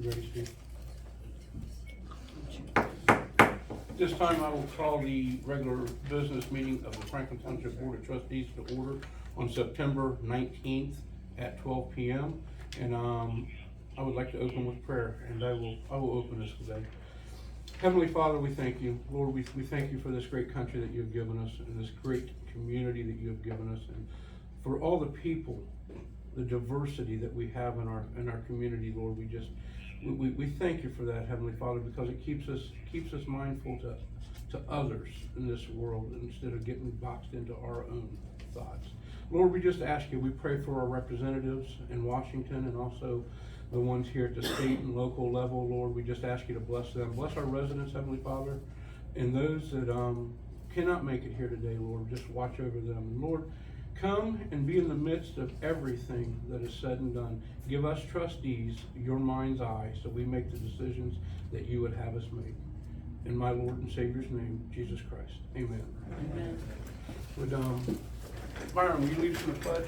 You ready, Steve? This time I will call the regular business meeting of the Franklin Township Board of Trustees to order on September 19th at 12 p.m. And I would like to open with prayer, and I will open this today. Heavenly Father, we thank you. Lord, we thank you for this great country that you have given us, and this great community that you have given us, and for all the people, the diversity that we have in our community, Lord. We thank you for that, Heavenly Father, because it keeps us mindful to others in this world instead of getting boxed into our own thoughts. Lord, we just ask you, we pray for our representatives in Washington and also the ones here at the state and local level. Lord, we just ask you to bless them. Bless our residents, Heavenly Father, and those that cannot make it here today, Lord, just watch over them. And Lord, come and be in the midst of everything that is said and done. Give us trustees your mind's eye so we make the decisions that you would have us make. In my Lord and Savior's name, Jesus Christ. Amen. Amen. Would Byron, will you lead us in the pledge?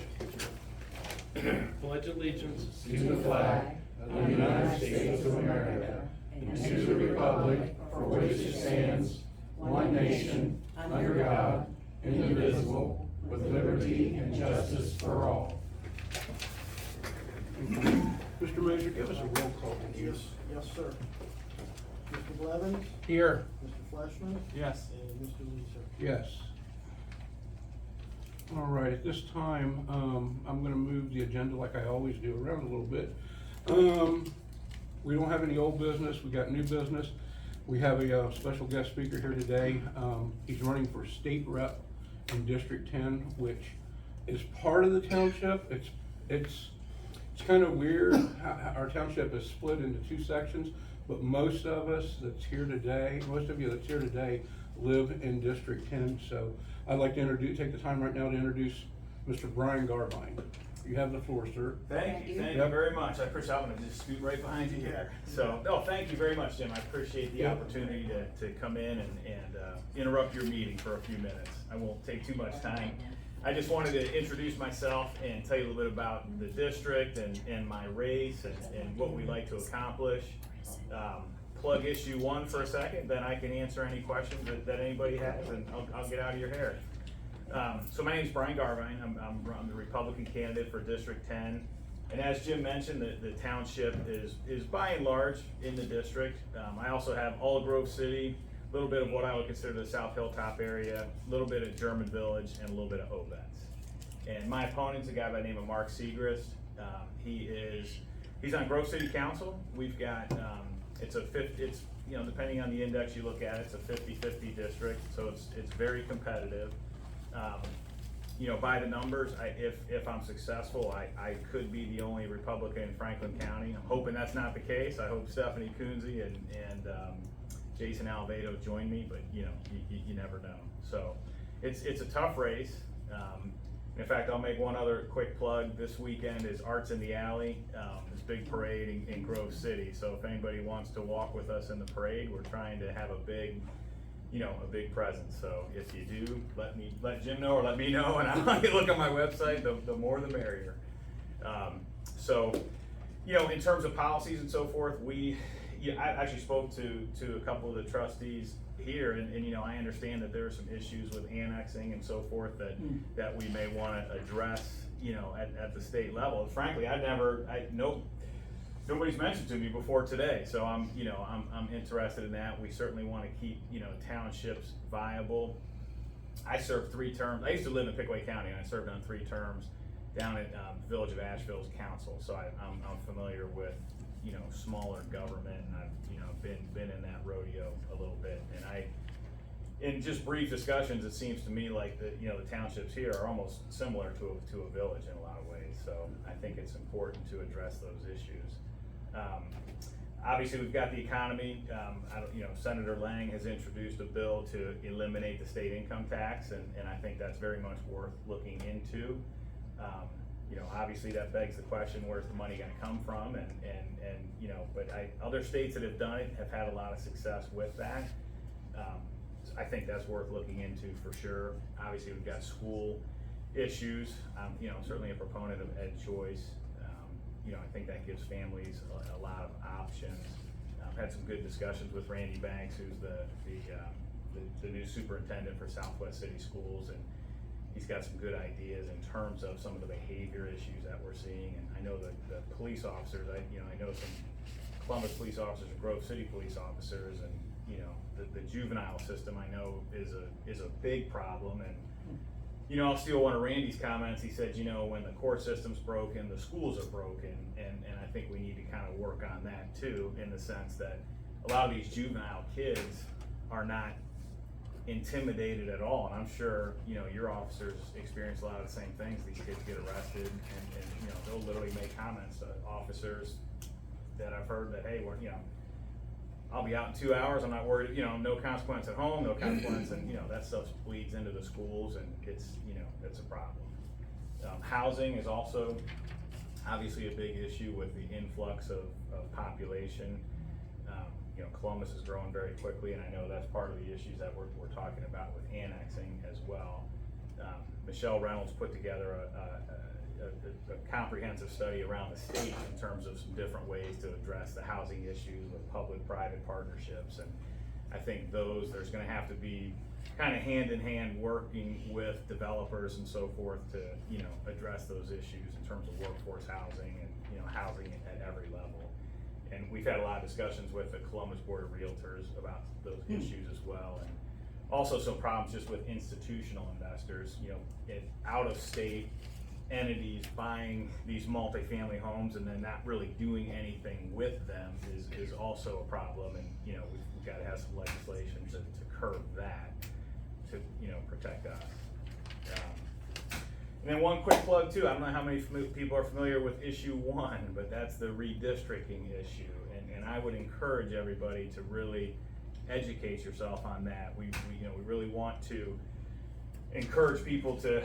Pledge allegiance to the flag of the United States of America and to the republic for which it stands, one nation, under God, indivisible, with liberty and justice for all. Mr. Major, give us a roll call, please. Yes, sir. Mr. Blevins, Here. Mr. Fleshman, Yes. and Mr. Leeser. Yes. All right, at this time, I'm gonna move the agenda like I always do, around a little bit. We don't have any old business, we got new business. We have a special guest speaker here today. He's running for state rep in District 10, which is part of the township. It's kind of weird. Our township is split into two sections, but most of us that's here today, most of you that's here today live in District 10. So I'd like to take the time right now to introduce Mr. Brian Garvine. You have the floor, sir. Thank you Yep. very much. I appreciate, I'm gonna just scoot right behind you here. So, no, thank you very much, Jim. I appreciate the Yep. opportunity to come in and interrupt your meeting for a few minutes. I won't take too much time. I just wanted to introduce myself and tell you a little bit about the district and my race and what we like to accomplish. Plug issue one for a second, then I can answer any questions that anybody has, and I'll get out of your hair. So my name is Brian Garvine. I'm the Republican candidate for District 10. And as Jim mentioned, the township is by and large in the district. I also have Olive Grove City, a little bit of what I would consider the South Hilltop area, a little bit of German Village, and a little bit of Obetz. And my opponent's a guy by the name of Mark Segrist. He's on Grove City Council. We've got, it's depending on the index you look at, it's a 50-50 district, so it's very competitive. By the numbers, if I'm successful, I could be the only Republican in Franklin County. I'm hoping that's not the case. I hope Stephanie Kunze and Jason Alvedo join me, but you never know. So it's a tough race. In fact, I'll make one other quick plug. This weekend is Arts in the Alley, this big parade in Grove City. So if anybody wants to walk with us in the parade, we're trying to have a big presence. So if you do, let Jim know or let me know, and I'll look on my website. The more the merrier. In terms of policies and so forth, I actually spoke to a couple of the trustees here, and I understand that there are some issues with annexing and so forth that we may want to address, at the state level. And frankly, nobody's mentioned to me before today, so I'm interested in that. We certainly want to keep, townships viable. I served 3 terms. I used to live in Pickaway County, and I served on 3 terms down at Village of Asheville's council. So I'm familiar with, smaller government, and I've, been in that rodeo a little bit. And in just brief discussions, it seems to me like the townships here are almost similar to a village in a lot of ways. So I think it's important to address those issues. Obviously, we've got the economy. Senator Lang has introduced a bill to eliminate the state income tax, and I think that's very much worth looking into. Obviously that begs the question, where's the money gonna come from? But other states that have done it have had a lot of success with that. I think that's worth looking into for sure. Obviously, we've got school issues. I'm certainly a proponent of ed choice. I think that gives families a lot of options. I've had some good discussions with Randy Banks, who's the new superintendent for Southwest City Schools, and he's got some good ideas in terms of some of the behavior issues that we're seeing. And I know that the police officers, I know some Columbus police officers and Grove City police officers, and the juvenile system I know is a big problem. And I'll steal one of Randy's comments. He said, when the court system's broken, the schools are broken, and I think we need to kind of work on that too, in the sense that a lot of these juvenile kids are not intimidated at all, and I'm sure your officers experience a lot of the same things. These kids get arrested, and they'll literally make comments to officers that I've heard that, hey, I'll be out in 2 hours, I'm not worried, no consequence at home, no consequence, and that stuff bleeds into the schools, and it's a problem. Housing is also obviously a big issue with the influx of population. Columbus is growing very quickly, and I know that's part of the issues that we're talking about with annexing as well. Michelle Reynolds put together a comprehensive study around the state in terms of some different ways to address the housing issues with public-private partnerships, and I think there's gonna have to be kind of hand-in-hand working with developers and so forth to, address those issues in terms of workforce housing and, housing at every level. And we've had a lot of discussions with the Columbus Board of Realtors about those issues as well. And also some problems just with institutional investors, out-of-state entities buying these multifamily homes and then not really doing anything with them is also a problem. And, we've got to have some legislation to curb that, to, protect us. And then one quick plug too, I don't know how many people are familiar with issue 1, but that's the redistricting issue. And I would encourage everybody to really educate yourself on that. We really want to encourage people to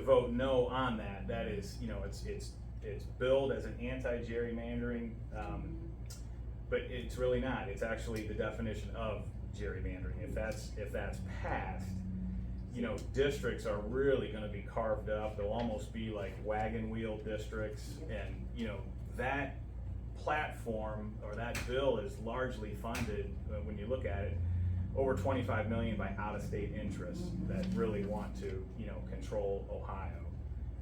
vote no on that. That is, it's billed as an anti-gerrymandering, but it's really not. It's actually the definition of gerrymandering. If that's passed, districts are really gonna be carved up. They'll almost be like wagon wheel districts, and that platform or that bill is largely funded, when you look at it, over 25 million by out-of-state interests that really want to, control Ohio.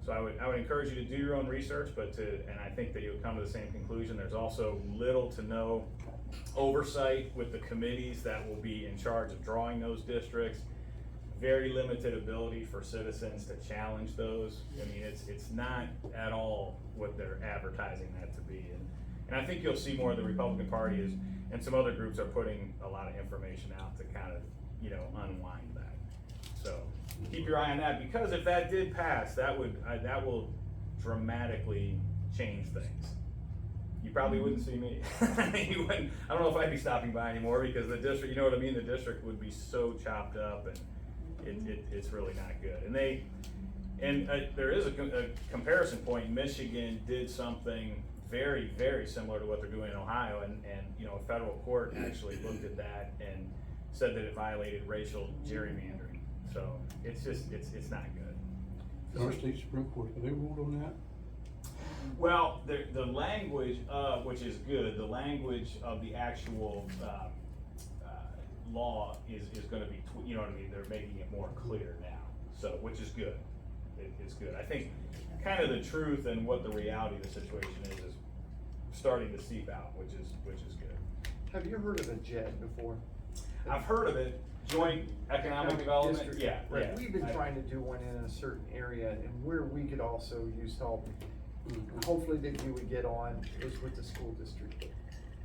So I would encourage you to do your own research, and I think that you'll come to the same conclusion. There's also little to no oversight with the committees that will be in charge of drawing those districts. Very limited ability for citizens to challenge those. I mean, it's not at all what they're advertising that to be. And I think you'll see more of the Republican Party and some other groups are putting a lot of information out to kind of, unwind that. So keep your eye on that, because if that did pass, that will dramatically change things. You probably wouldn't see me. You wouldn't. I don't know if I'd be stopping by anymore, because the district, you know what I mean? The district would be so chopped up, and it's really not good. And there is a comparison point. Michigan did something very, very similar to what they're doing in Ohio, and a federal court actually looked at that and said that it violated racial gerrymandering. So it's not good. Our state Supreme Court, have they ruled on that? Well, the language, which is good, the language of the actual law is going to be, you know what I mean? They're making it more clear now, so which is good. It's good. I think kind of the truth and what the reality of the situation is starting to seep out, which is good. Have you heard of a JED before? I've heard of it. Joint Economic Development. District. Yeah, Right. yeah. We've been trying to do one in a certain area, and where we could also use help, hopefully that you would get on, is with the school district.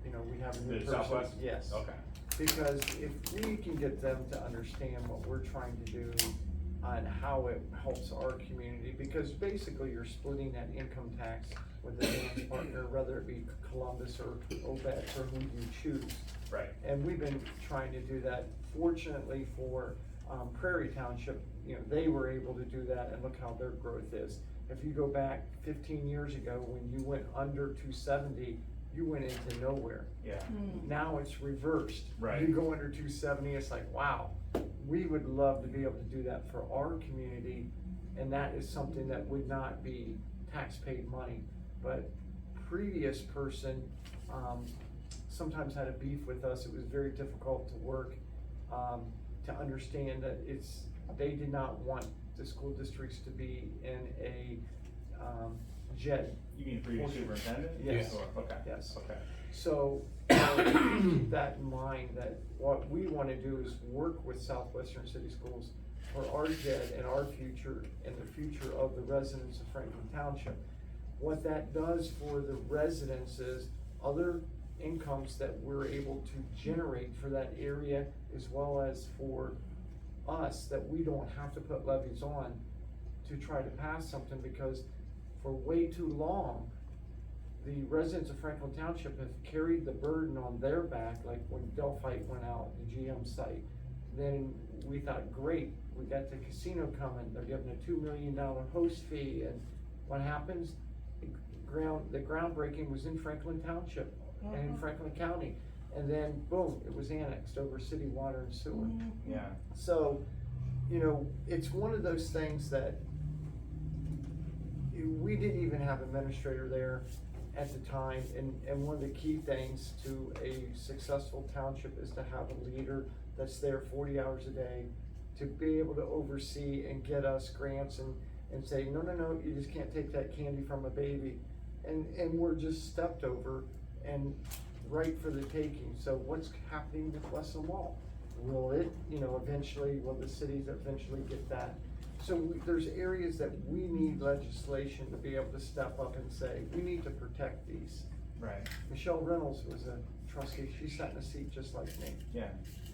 We have a new The person. Southwest? Yes. Okay. Because if we can get them to understand what we're trying to do and how it helps our community, because basically you're splitting that income tax with a dance partner, whether it be Columbus or Obetz or who you choose. Right. And we've been trying to do that. Fortunately for Prairie Township, they were able to do that, and look how their growth is. If you go back 15 years ago, when you went under 270, you went into nowhere. Yeah. Now it's reversed. Right. You go under 270, it's like, wow. We would love to be able to do that for our community, and that is something that would not be tax-paid money. But previous person, sometimes had a beef with us. It was very difficult to work, to understand that they did not want the school districts to be in a, JED. You mean previous superintendent? Yes. Or- Okay. Yes. Okay. So, keep that in mind, that what we wanna do is work with Southwestern City Schools for our JED and our future and the future of the residents of Franklin Township. What that does for the residents is other incomes that we're able to generate for that area, as well as for us, that we don't have to put levies on to try to pass something, because for way too long, the residents of Franklin Township have carried the burden on their back, like when Delphi went out, the GM site. Then we thought, great, we got the casino coming, they're giving a $2 million host fee, and what happens? The groundbreaking was in Franklin Township and in Franklin County, and then boom, it was annexed over city water and sewer. Yeah. So, it's one of those things that we didn't even have administrator there at the time, and one of the key things to a successful township is to have a leader that's there 40 hours a day to be able to oversee and get us grants and say, no, you just can't take that candy from a baby. And we're just stepped over and right for the taking. So what's happening with Western Wall? Will it, will the cities eventually get that? So there's areas that we need legislation to be able to step up and say, we need to protect these. Right. Michelle Reynolds was a trustee, she sat in a seat just like me. Yeah.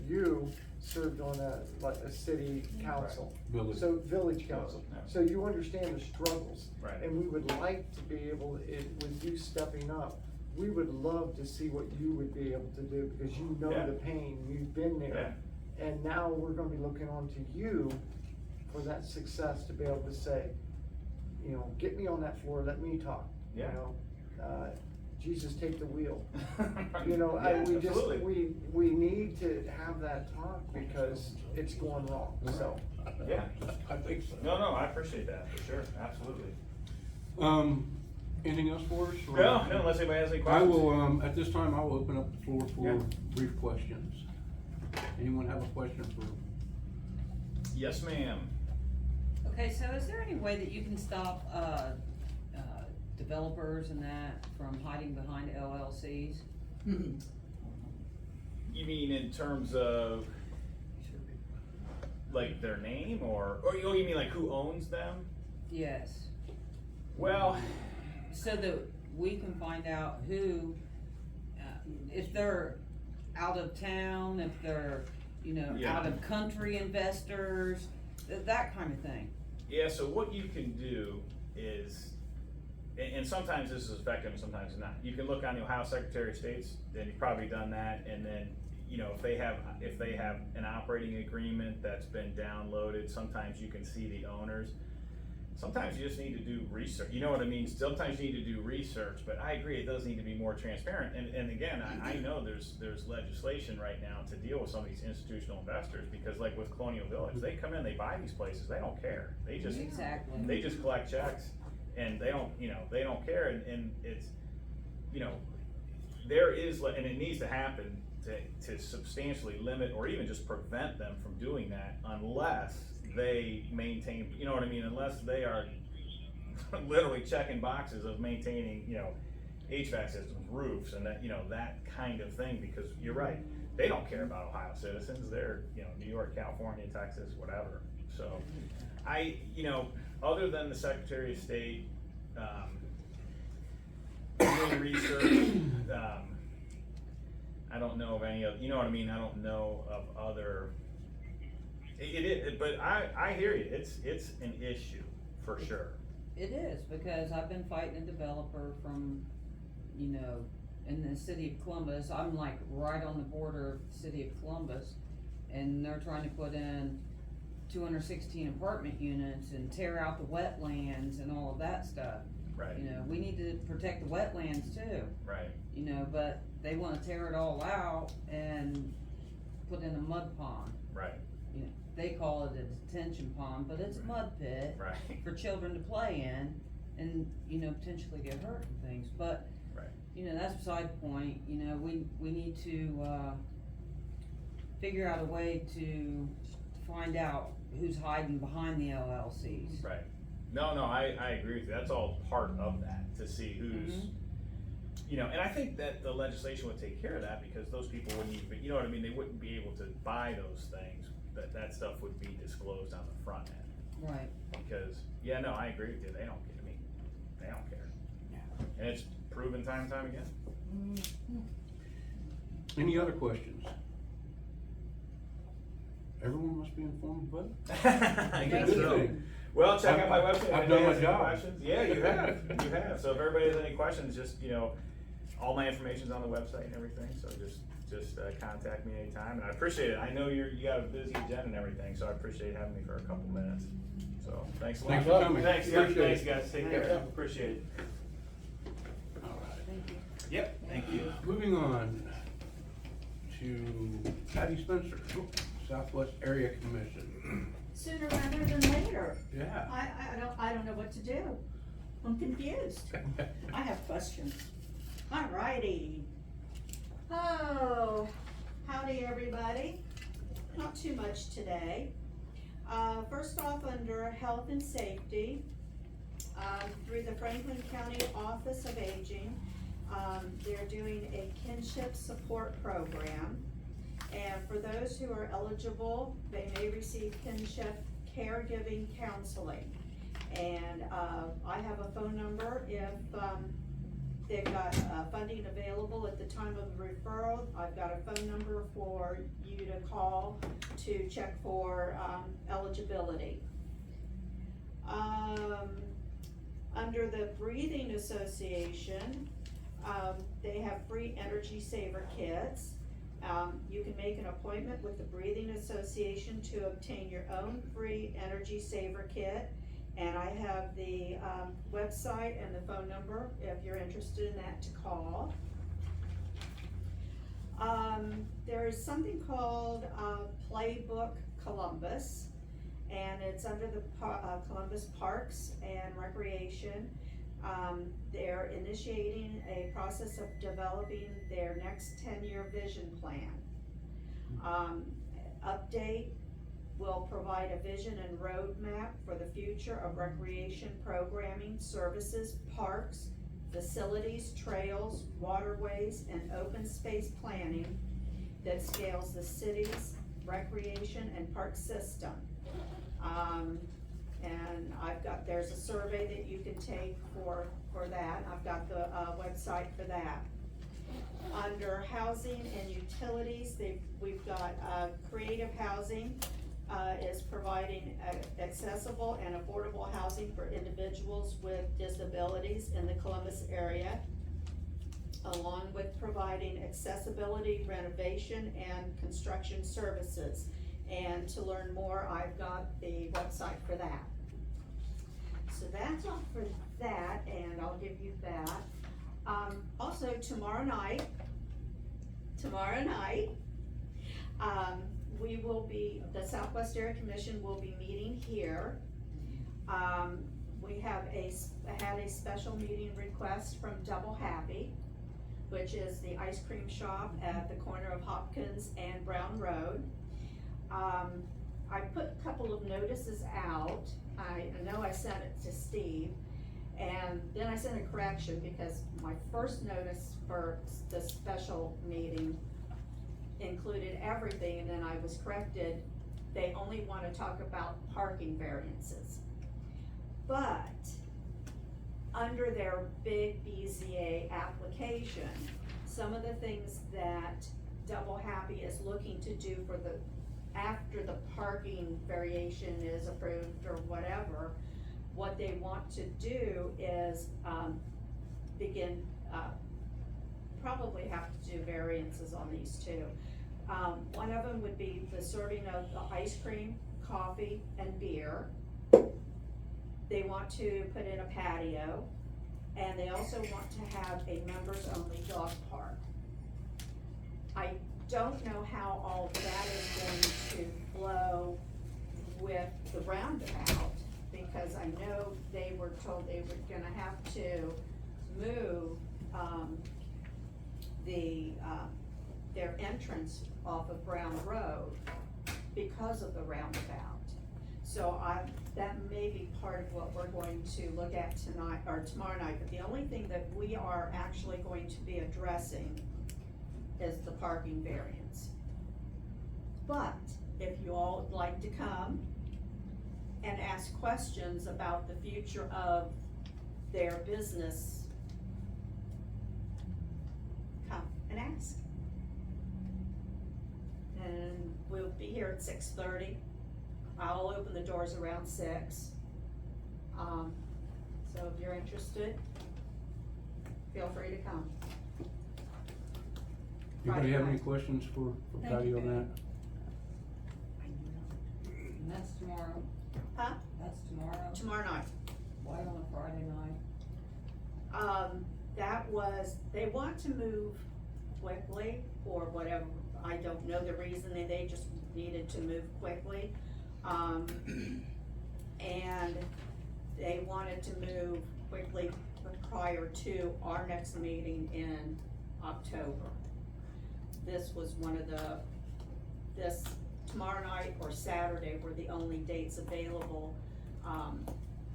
You served on a city council. Village. So, village council. Yeah. So you understand the struggles. Right. And we would like to be able, with you stepping up, we would love to see what you would be able to do, because you know Yeah. the pain, you've been there. And now we're gonna be looking on to you for that success, to be able to say, get me on that floor, let me talk. Yeah. Jesus, take the wheel. Yeah, We just, absolutely. we need to have that talk, because it's going wrong, so. Yeah. I think so. No, I appreciate that, for sure, absolutely. Anything else for us? or- No, unless anybody has any I questions. will, at this time, I will open up the floor for Yeah. brief questions. Anyone have a question for? Yes, ma'am. Okay, so is there any way that you can stop, developers and that from hiding behind LLCs? You mean in terms of like their name, or you mean like who owns them? Yes, Well, so that we can find out who, if they're out of town, if they're, Yeah. out of country investors, that kind of thing. yeah, so what you can do is, and sometimes this is effective and sometimes not. You can look on the Ohio Secretary of State's, then you've probably done that, and then, if they have an operating agreement that's been downloaded, sometimes you can see the owners. Sometimes you just need to do research, you know what I mean? Sometimes you need to do research, but I agree, it does need to be more transparent. And again, I know there's legislation right now to deal with some of these institutional investors, because like with Colonial Village, they come in, they buy these places, they don't care. They just Exactly. collect checks, and they don't care, and it's, there is, and it needs to happen to substantially limit or even just prevent them from doing that, unless they maintain, you know what I mean, unless they are literally checking boxes of maintaining, HVAC systems, roofs, and that, that kind of thing, because you're right, they don't care about Ohio citizens, they're, New York, California, Texas, whatever. So, other than the Secretary of State, doing research, I don't know of any of, you know what I mean, I don't know of other, but I hear you, it's an issue, for sure. It is, because I've been fighting a developer from, in the city of Columbus. I'm like right on the border of the city of Columbus, and they're trying to put in 216 apartment units and tear out the wetlands and all of that stuff. Right. We need to protect the wetlands too, Right. but they wanna tear it all out and put in a mud pond. Right. They call it a detention pond, but it's a mud pit Right. for children to play in and, potentially get hurt and things. But you know, that's beside the point, you know, we need to, figure out a way to find out who's hiding behind the LLCs. Right. No, I agree with you. That's all part of that, to see who's, you know, and I think that the legislation would take care of that, because those people wouldn't even, you know what I mean, they wouldn't be able to buy those things, that stuff would be disclosed on the front end. Right. Because, yeah, no, I agree with you, they don't, I mean, they don't care. And it's proven time and time again. Any other questions? Everyone must be informed, but. I guess Good so. thing. Well, check out my website. I've if done anybody my has any job. questions. Yeah, you have. So if everybody has any questions, just, you know, all my information's on the website and everything, so just contact me anytime, and I appreciate it. I know you got a busy agenda and everything, so I appreciate having me for a couple minutes. So, thanks a lot. Thanks for coming. Thanks, yeah, Appreciate thanks it. guys, take Thank care, you. appreciate it. All right. Thank you. Yep, thank you. Moving on to Patty Spencer, Southwest Area Commission. Sooner rather than later. Yeah. I don't know what to do. I'm confused. I have questions. Alrighty. Oh, howdy everybody. Not too much today. First off, under health and safety, through the Franklin County Office of Aging, they're doing a kinship support program. And for those who are eligible, they may receive kinship caregiving counseling. And I have a phone number if they've got funding available at the time of the referral. I've got a phone number for you to call to check for eligibility. Under the Breathing Association, they have free energy saver kits. You can make an appointment with the Breathing Association to obtain your own free energy saver kit. And I have the website and the phone number if you're interested in that to call. There is something called Playbook Columbus, and it's under the Columbus Parks and Recreation. They're initiating a process of developing their next 10-year vision plan. Update will provide a vision and roadmap for the future of recreation programming, services, parks, facilities, trails, waterways, and open space planning that scales the city's recreation and park system. And there's a survey that you can take for that. I've got the website for that. Under housing and utilities, we've got Creative Housing is providing accessible and affordable housing for individuals with disabilities in the Columbus area, along with providing accessibility, renovation, and construction services. And to learn more, I've got the website for that. So that's all for that, and I'll give you that. Also, tomorrow night, the Southwest Area Commission will be meeting here. We had a special meeting request from Double Happy, which is the ice cream shop at the corner of Hopkins and Brown Road. I put a couple of notices out. I know I sent it to Steve, and then I sent a correction because my first notice for the special meeting included everything, and then I was corrected. They only want to talk about parking variances. But under their big BZA application, some of the things that Double Happy is looking to do for after the parking variation is approved or whatever, what they want to do is probably have to do variances on these two. One of them would be the serving of the ice cream, coffee, and beer. They want to put in a patio, and they also want to have a members-only dog park. I don't know how all that is going to flow with the roundabout, because I know they were told they were gonna have to move their entrance off of Brown Road because of the roundabout. So that may be part of what we're going to look at tonight, or tomorrow night, but the only thing that we are actually going to be addressing is the parking variance. But if you all would like to come and ask questions about the future of their business, come and ask. And we'll be here at 6:30. I'll open the doors around 6. So if you're interested, feel free to come. Anybody have any Right. questions for Thank Patty you. on that? And that's tomorrow. Huh? That's tomorrow. Tomorrow night. Why on a Friday night? That was, they want to move quickly or whatever, I don't know the reason, they just needed to move quickly. And they wanted to move quickly prior to our next meeting in October. This was one of this tomorrow night or Saturday were the only dates available,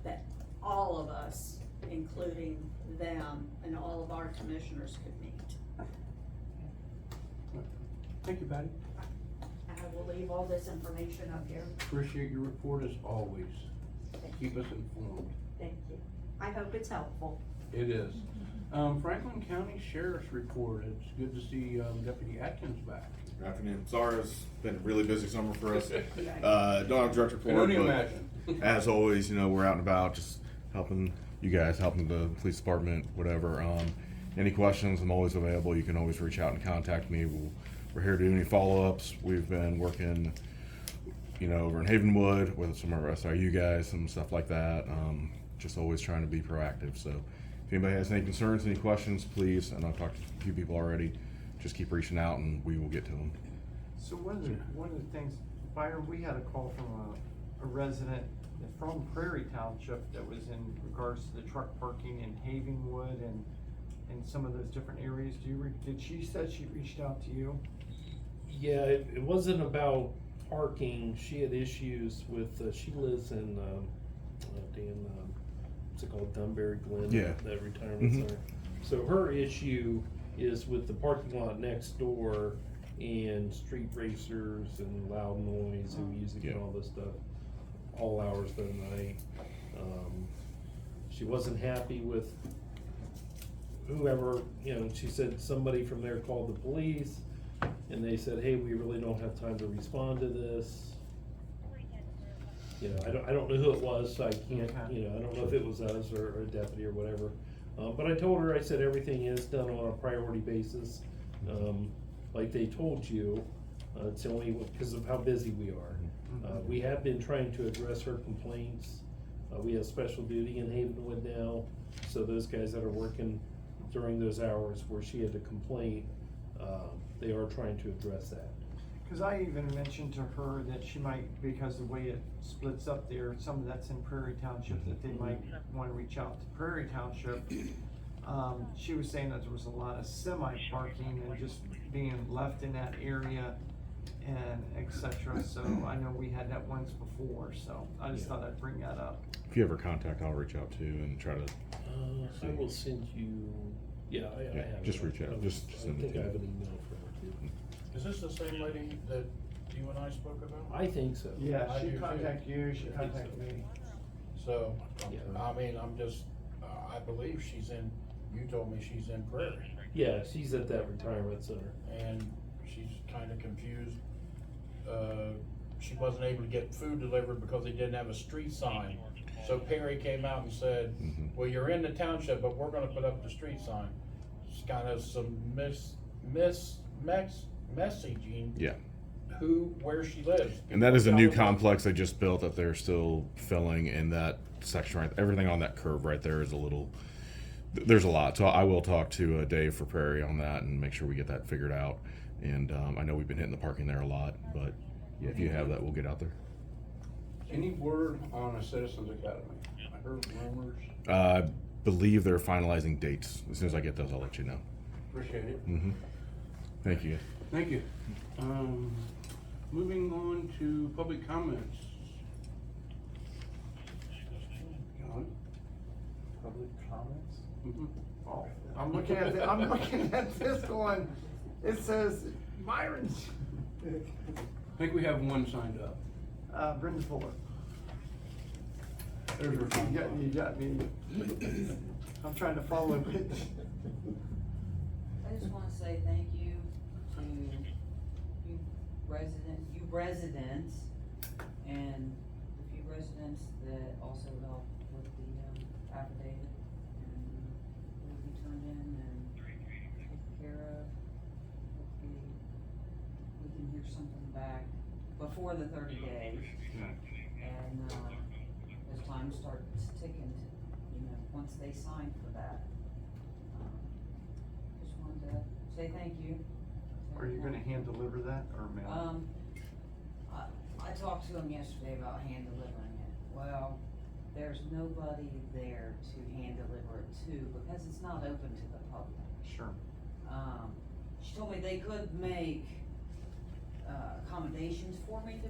that all of us, including them and all of our commissioners, could meet. Thank you, Patty. And I will leave all this information up here. Appreciate your report as always. Keep us informed. Thank you. I hope it's helpful. It is. Franklin County Sheriff's Report. It's good to see Deputy Atkins back. Good afternoon. Sorry, it's been a really busy summer for us. Don't have a direct I report, don't even but imagine. as always, we're out and about, just helping you guys, helping the police department, whatever. Any questions, I'm always available. You can always reach out and contact me. We're here to do any follow-ups. We've been working, over in Havenwood with some of our SIU guys, some stuff like that. Just always trying to be proactive. So if anybody has any concerns, any questions, please, and I've talked to a few people already, just keep reaching out and we will get to them. So one of the things, Byron, we had a call from a resident from Prairie Township that was in regards to the truck parking in Havenwood and some of those different areas. Did she said she reached out to you? Yeah, it wasn't about parking. She had issues with, she lives in, what's it called, Dunbury Glen? Yeah. That retirement center. So her issue is with the parking lot next door and street racers and loud noise and music and Yeah. all this stuff, all hours of the night. She wasn't happy with whoever, she said somebody from there called the police and they said, hey, we really don't have time to respond to this. I don't know who it was, so I can't, Okay. I don't know if it was us or a deputy or whatever. But I told her, I said, everything is done on a priority basis. Like they told you, it's only because of how busy we are. We have been trying to address her complaints. We have special duty in Havenwood now, so those guys that are working during those hours where she had to complain, they are trying to address that. Cause I even mentioned to her that she might, because the way it splits up there, some of that's in Prairie Township, that they might wanna reach out to Prairie Township. She was saying that there was a lot of semi parking and just being left in that area and et cetera, so I know we had that once before, so I just thought I'd bring that up. If you ever contact, I'll reach out to you and try to, I will send you, I Yeah, have. just it. reach out. Just I send it think to I have me. an email for her too. Is this the same lady that you and I spoke about? I think so. Yeah, I she do too. contacted you, she contacted me. So, Yeah. I mean, I believe she's in, you told me she's in Prairie, Yeah, she's at that retirement center. and she's kinda confused. She wasn't able to get food delivered because they didn't have a street sign. So Perry came out and said, Mhm. well, you're in the township, but we're gonna put up the street sign. It's kinda some messaging. Yeah. Where she lives. And that is a new Probably- complex they just built that they're still filling in that section right, everything on that curve right there is a little, there's a lot. So I will talk to Dave for Prairie on that and make sure we get that figured out. And I know we've been hitting the parking there a lot, but yeah, if you have that, we'll get out there. Any word on a Citizens Academy? I heard rumors. I believe they're finalizing dates. As soon as I get those, I'll let you know. Appreciate it. Thank you. Thank you. Moving on to public comments. John? Public comments? Mhm. Oh, I'm looking at this one, it says Myron's. I think we have one signed up. Brenda Fuller. There's her phone. You got me. I'm trying to follow it. I just wanna say thank you to you residents, and the few residents that also helped with the affidavit, and will be turned in and taken care of. Hopefully, we can hear something back before the 30 days. And, as time starts ticking, you know, once they sign for that. Just wanted to say thank you. to Are you gonna everyone. hand deliver that or mail? I talked to him yesterday about hand delivering it. Well, there's nobody there to hand deliver it to because it's not open to the public. Sure. She told me they could make, accommodations for me to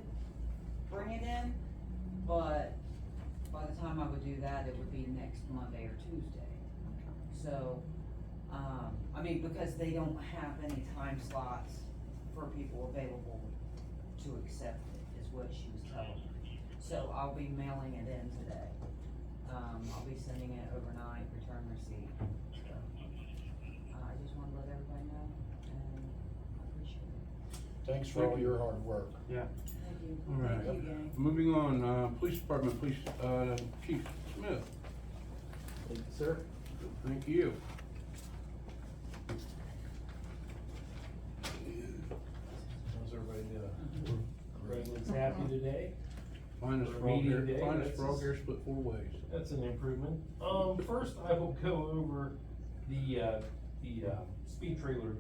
bring it in, but by the time I would do that, it would be next Monday or Tuesday. So, I mean, because they don't have any time slots for people available to accept it, is what she was telling me. So I'll be mailing it in today. I'll be sending it overnight, return receipt. So, I just wanna let everybody know, and I appreciate it. Thanks for all your hard work. Yeah. Thank you. All right. Thank you, gang. Moving on, Police Department, Chief Smith, Thank you, sir. thank you. How's everybody doing? Everyone's happy today? Finest For a frog meeting hair, day, finest that's frog just- hair split 4 ways. That's an improvement. First I will go over the speed trailer,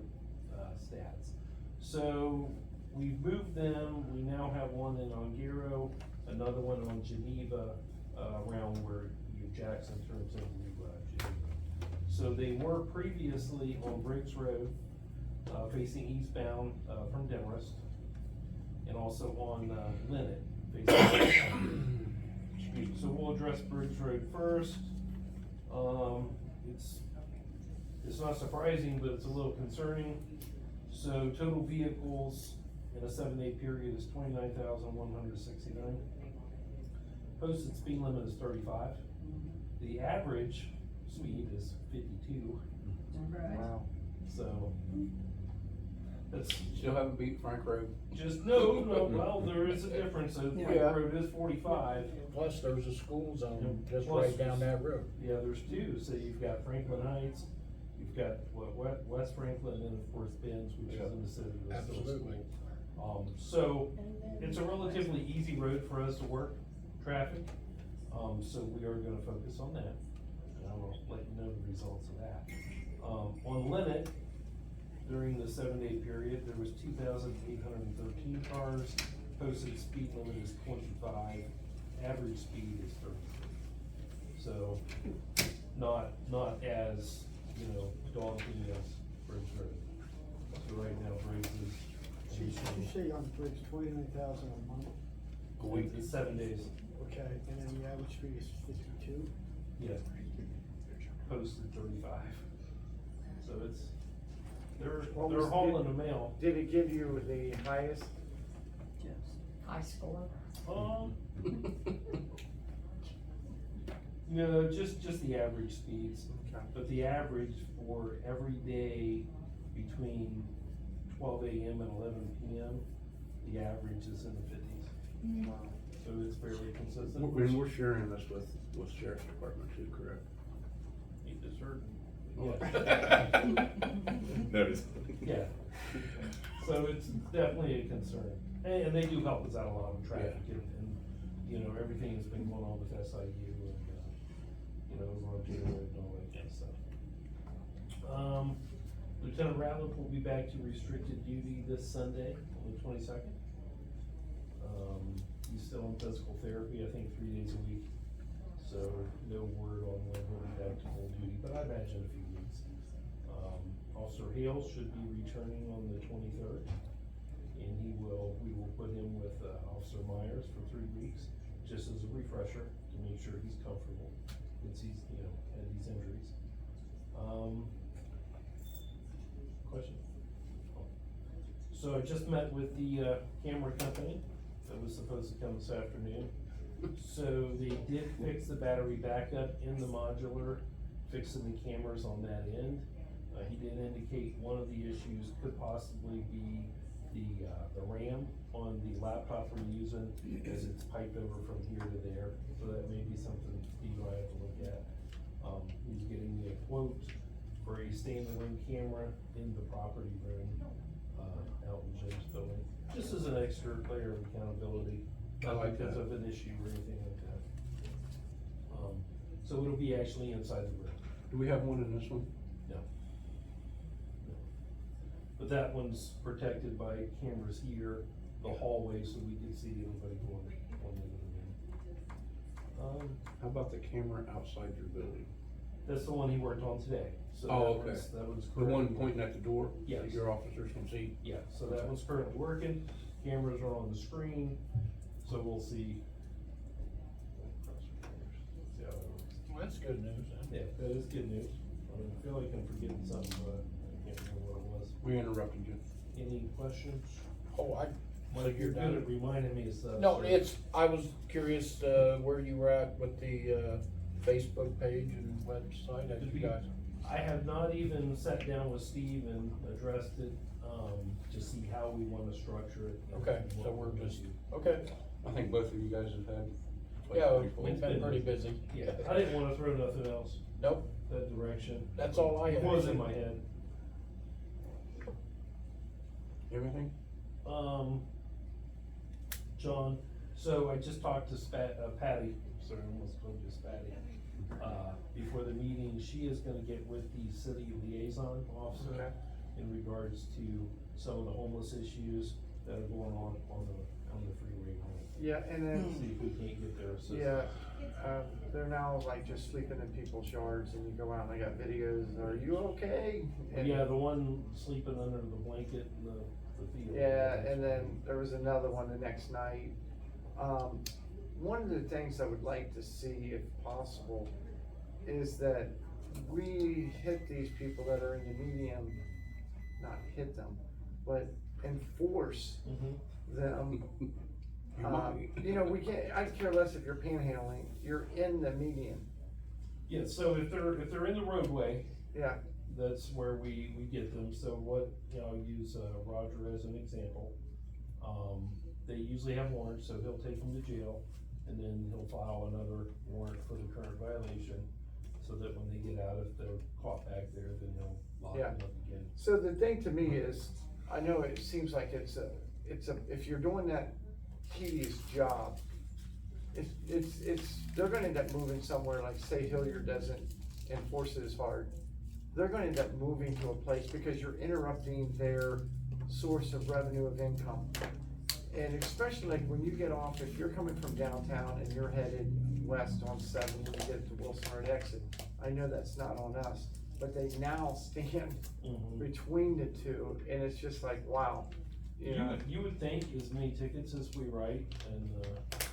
stats. So we've moved them, we now have one in Ongaro, another one on Geneva, around where Jackson turns into, Geneva. So they were previously on Briggs Road, facing eastbound, from Demarest, and also on, Linnet, facing Excuse me. So we'll address Briggs Road first. It's not surprising, but it's a little concerning. So total vehicles in a 7-day period is 29,169. Posted speed limit is 35. The average speed is 52, Wow. so that's Still haven't beat Frank Road. just, no, well, there is a difference. So Frank Yeah. Road is 45. Plus, there's a school zone just Plus right down that road. Yeah, there's two, so you've got Franklin Heights, you've got West Franklin, and then of course Ben's, which is in the city. that's still a Absolutely. school. So, it's a relatively easy road for us to work traffic, so we are gonna focus on that. And I will let you know the results of that. On Linnet, during the 7-day period, there was 2,813 cars, posted speed limit is 25, average speed is 33. So, not as, daunting as Briggs Road. So right now, Briggs is. Did you say on Briggs 29,000 a month? A week. It's 7 days, Okay, and then the average speed is 52? yeah. Posted 35. So they're What was hauling the- the mail. Did it give you the highest? High score. No, just the average speeds. Okay. But the average for every day between 12 AM and 11 PM, the average is in the 50s. Wow. So it's fairly consistent. And we're sharing this with Sheriff's Department too, correct? You just heard. Oh. Yeah. Notice. Yeah. So it's definitely a concern. And they do help us out a lot with traffic and, everything that's been going on with SIU and, over on J Road and all that kind of stuff. Lieutenant Ratliff will be back to restricted duty this Sunday, on the 22nd. He's still in physical therapy, I think 3 days a week. So no word on when he'll be back to full duty, but I imagine a few weeks. Officer Hales should be returning on the 23rd. And we will put him with Officer Myers for 3 weeks, just as a refresher, to make sure he's comfortable, since he's, had these injuries. Question? So I just met with the camera company that was supposed to come this afternoon. So they did fix the battery backup in the modular, fixing the cameras on that end. He did indicate one of the issues could possibly be the RAM on the laptop we're using, as it's piped over from here to there. So that may be something Steve and I have to look at. He's getting me a quote for a standalone camera in the property room, out in Jim's building, just as an extra layer of accountability, I not like because that. of an issue or anything like that. So it'll be actually inside the room. Do we have one in this one? No. But that one's protected by cameras here, the hallway, so we can see anybody going into the room. How about the camera outside your building? That's the one he worked on today, so Oh, that okay. one's The one currently- pointing at the door? Yes. That your officers can see? Yeah, so that one's currently working, cameras are on the screen, so we'll see. See how that works. Well, that's good news, huh? Yeah, that is good news. I feel like I'm forgetting something, but I can't remember what it was. We interrupted you. Any questions? Oh, Mike, you're good at reminding me of stuff. No, so- I was curious, where you were at with the, Facebook page and website, as you guys. I have not even sat down with Steve and addressed it, to see how we wanna structure it. and Okay, what so we're gonna just, do. okay, I think both of you guys have had. yeah, pretty full. we've been pretty busy. Yeah, I didn't wanna throw nothing else Nope, that direction. that's all I It had. was in my head. Everything? John, so I just talked to Patty, sorry, I almost called you Spatty. Before the meeting, she is gonna get with the city liaison Okay. officer in regards to some of the homeless issues that are going on the freeway. Yeah, and then, See if we can't get their assistance. yeah, they're now like just sleeping in people's yards and you go out and they got videos, are you okay? And- Yeah, the one sleeping under the blanket in the field. Yeah, and then there was another one the next night. One of the things I would like to see, if possible, is that we hit these people that are in the medium, not hit them, but enforce Mhm. them. You might. We can't, I care less if you're panhandling, you're in the median, Yeah, so if they're in the roadway, yeah, that's where we get them, so I'll use, Roger as an example. They usually have warrants, so he'll take them to jail, and then he'll file another warrant for the current violation, so that when they get out, if they're caught back there, then he'll lock Yeah. them up again. So the thing to me is, I know it seems like it's a, if you're doing that tedious job, they're gonna end up moving somewhere, like say Hilliard doesn't enforce it as hard. They're gonna end up moving to a place because you're interrupting their source of revenue of income. And especially like when you get off, if you're coming from downtown and you're headed west on 7 when you get to Wilson Road exit, I know that's not on us, but they now stand Mhm. between the two, and it's just like, wow, you know? You would think as many tickets as we write, and,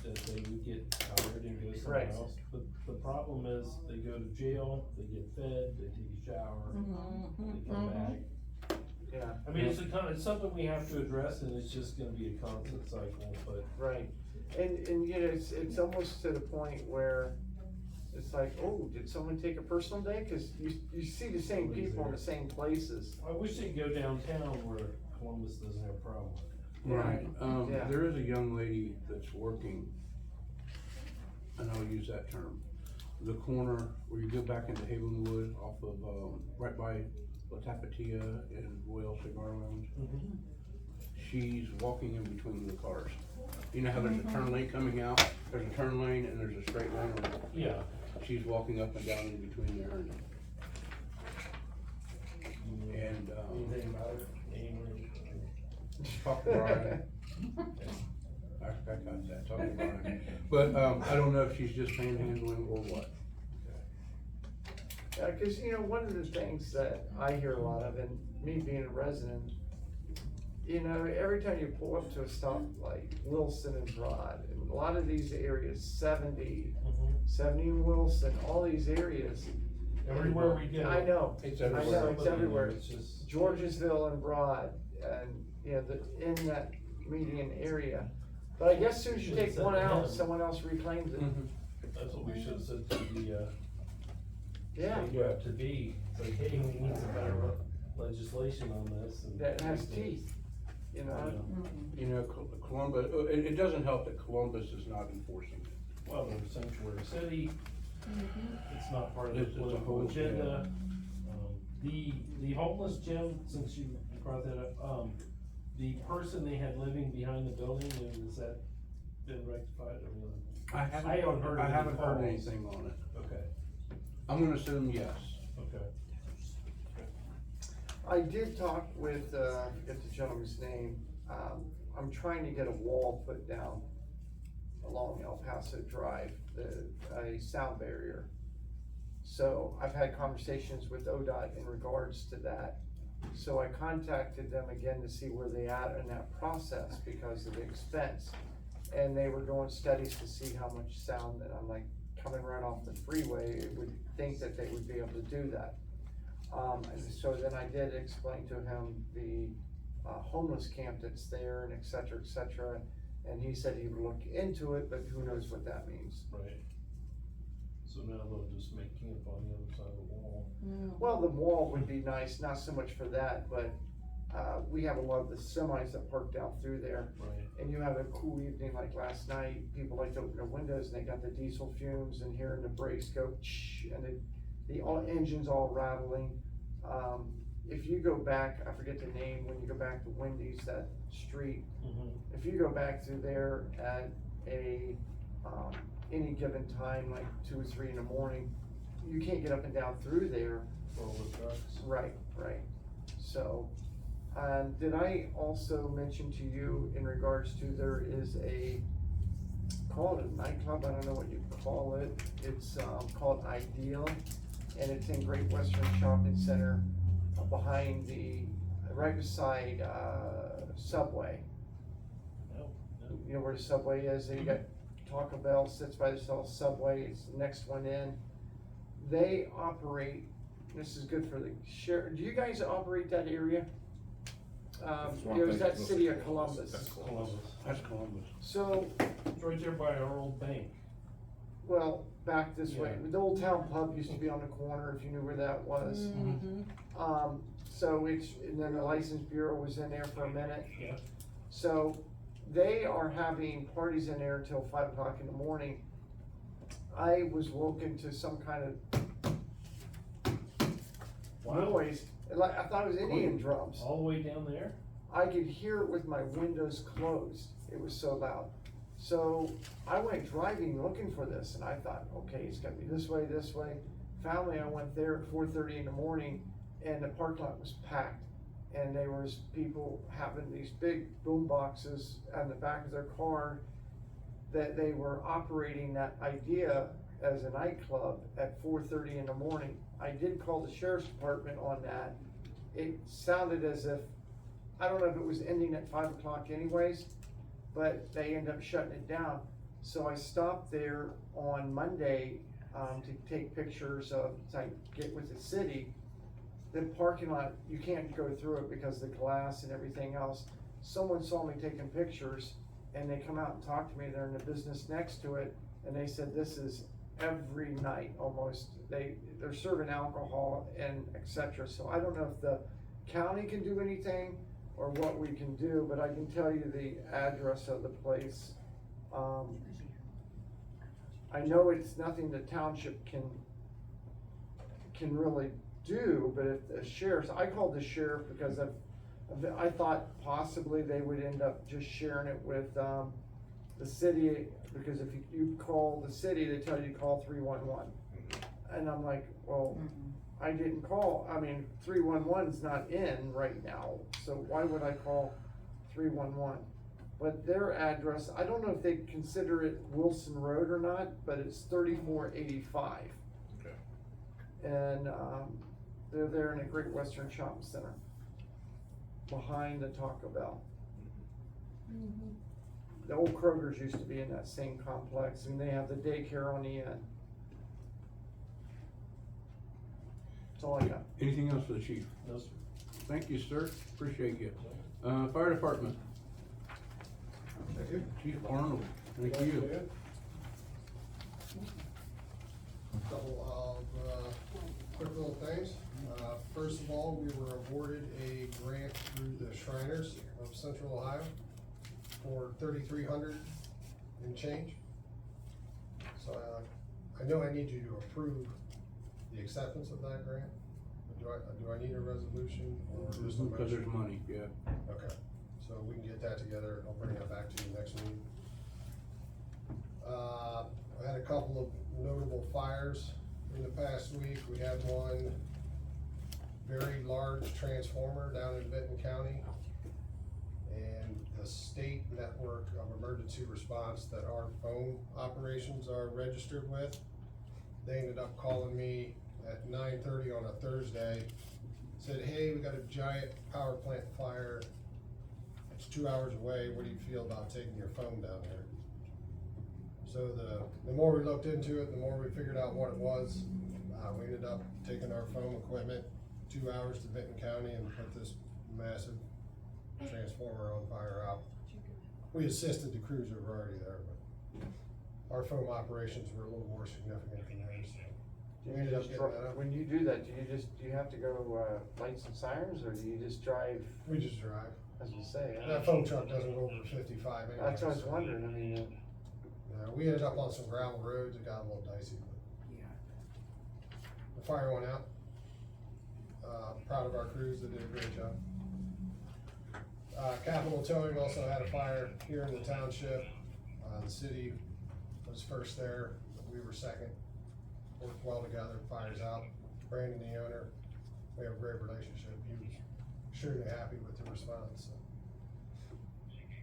that they would get tired and go somewhere Right. else, but the problem is, they go to jail, they get fed, they take a shower, they come back. Yeah, I mean, it's something we have to address, and it's just gonna be a constant cycle, but. right. And it's almost to the point where it's like, oh, did someone take a personal day? Cause you see the same people in the same places. I wish they'd go downtown where Columbus doesn't have a problem with it. Right, Yeah. there is a young lady that's working, and I'll use that term, the corner where you go back into Havenwood off of, right by La Tapatia and Royal Cigar Lounge. She's walking in between the cars. You know how there's a turn lane coming out, there's a turn lane and there's a straight lane, Yeah. she's walking up and down in between there. And, Anything about it? Anyway. talk to Brian. I got that, talk to Brian. But, I don't know if she's just panhandling or what. Cause you know, one of the things that I hear a lot of, and me being a resident, you know, every time you pull up to a stop like Wilson and Broad, and a lot of these areas, 70 and Wilson, all these areas. Everywhere we go. I know, It's I everywhere. know, it's everywhere. It's just. Georgesville and Broad, and, you know, in that median area. But I guess as soon as you take one out, someone else reclaims it. Mhm. That's what we should have said to the, Yeah, state rep to be, it's like, hey, we need some better legislation on this and. that has teeth, you know? You know, Columbus, it doesn't help that Columbus is not enforcing it. Well, they're a sanctuary city, it's not part of the It's a political whole- agenda. The homeless, Jim, since you brought that up, the person they had living behind the building, has that been rectified? I mean, I haven't heard I any haven't heard calls. anything on it. okay, I'm gonna assume yes. okay. I did talk with, I forget the gentleman's name, I'm trying to get a wall put down along El Paso Drive, a sound barrier. So I've had conversations with ODOT in regards to that. So I contacted them again to see where they at in that process because of the expense. And they were doing studies to see how much sound, that I'm like, coming right off the freeway, it would think that they would be able to do that. And so then I did explain to him the homeless camp that's there and et cetera, and he said he would look into it, but who knows what that means. Right. So now they'll just make camp on the other side of the wall. Well, the wall would be nice, not so much for that, but we have a lot of the semis that park down through there. Right. And you have a cool evening like last night, people like to open their windows and they got the diesel fumes and hearing the brakes go and the engine's all rattling. If you go back, I forget the name, when you go back to Wendy's, that street, if you go back through there at any given time, like 2 or 3 in the morning, you can't get up and down through there. For all the trucks. Right. So, did I also mention to you in regards to, there is call it a nightclub, I don't know what you call it, it's, called Ideal, and it's in Great Western Shopping Center, behind right beside, Subway. No, You know where the Subway is, you got Taco Bell sits by themselves, Subway is the next one in. They operate, this is good for the share, do you guys operate that area? It was that city of Columbus. Columbus. That's Columbus. So, It's right there by our old bank. well, back this way, Yeah. the Old Town Pub used to be on the corner, if you knew where that was. So and then the License Bureau was in there for a minute. Yeah. So, they are having parties in there until 5 o'clock in the morning. I was woken to some kind of noise, like, I thought it was Indian drums. All the way down there? I could hear it with my windows closed, it was so loud. So I went driving looking for this, and I thought, okay, it's gonna be this way. Finally, I went there at 4:30 in the morning, and the parking lot was packed. And there was people having these big boom boxes on the back of their car, that they were operating that idea as a nightclub at 4:30 in the morning. I did call the sheriff's department on that. It sounded as if, I don't know if it was ending at 5 o'clock anyways, but they ended up shutting it down. So I stopped there on Monday, to take pictures of, to get with the city. The parking lot, you can't go through it because of the glass and everything else. Someone saw me taking pictures, and they come out and talk to me, they're in the business next to it, and they said this is every night almost. They're serving alcohol and et cetera. So I don't know if the county can do anything or what we can do, but I can tell you the address of the place. I know it's nothing the township can really do, but if the sheriff's, I called the sheriff because I thought possibly they would end up just sharing it with, the city, because if you call the city, they tell you to call 311. And I'm like, well, I didn't call, 311's not in right now, so why would I call 311? But their address, I don't know if they consider it Wilson Road or not, but it's 3485. Okay. And, they're there in a Great Western Shopping Center, behind the Taco Bell. The old Kroger's used to be in that same complex, and they have the daycare on the end. That's all I got. Anything else for the chief? No, sir. Thank you, sir, appreciate you. Fire department, Thank you. Chief Arnold, thank you. Couple of, quick little things. First of all, we were awarded a grant through the Shriners of Central Ohio for $3,300 and change. So, I know I need you to approve the acceptance of that grant. Do I need a resolution or just a motion? Because there's money, yeah. Okay, so we can get that together, I'll bring that back to you next week. I had a couple of notable fires in the past week. We had one very large transformer down in Benton County. And the state network of emergency response that our phone operations are registered with, they ended up calling me at 9:30 on a Thursday, said, hey, we got a giant power plant fire. It's 2 hours away. What do you feel about taking your phone down there? So the more we looked into it, the more we figured out what it was. We ended up taking our phone equipment 2 hours to Benton County and put this massive transformer on fire out. We assisted the crews that were already there, but our phone operations were a little more significant than theirs. Do We you ended up just, getting that up. when you do that, do you have to go, lights and sirens, or do you just drive, We just drive. as you say? That phone truck doesn't go over 55 anyway. That's what I was so- wondering, I mean, We ended up on some gravel roads, it got a little dicey, but. The fire went out. Proud of our crews, they did a great job. Capital Towing also had a fire here in the township. The city was first there, but we were second. Worked well together, fire's out. Brandon, the owner, we have a great relationship. He was extremely happy with the response, so.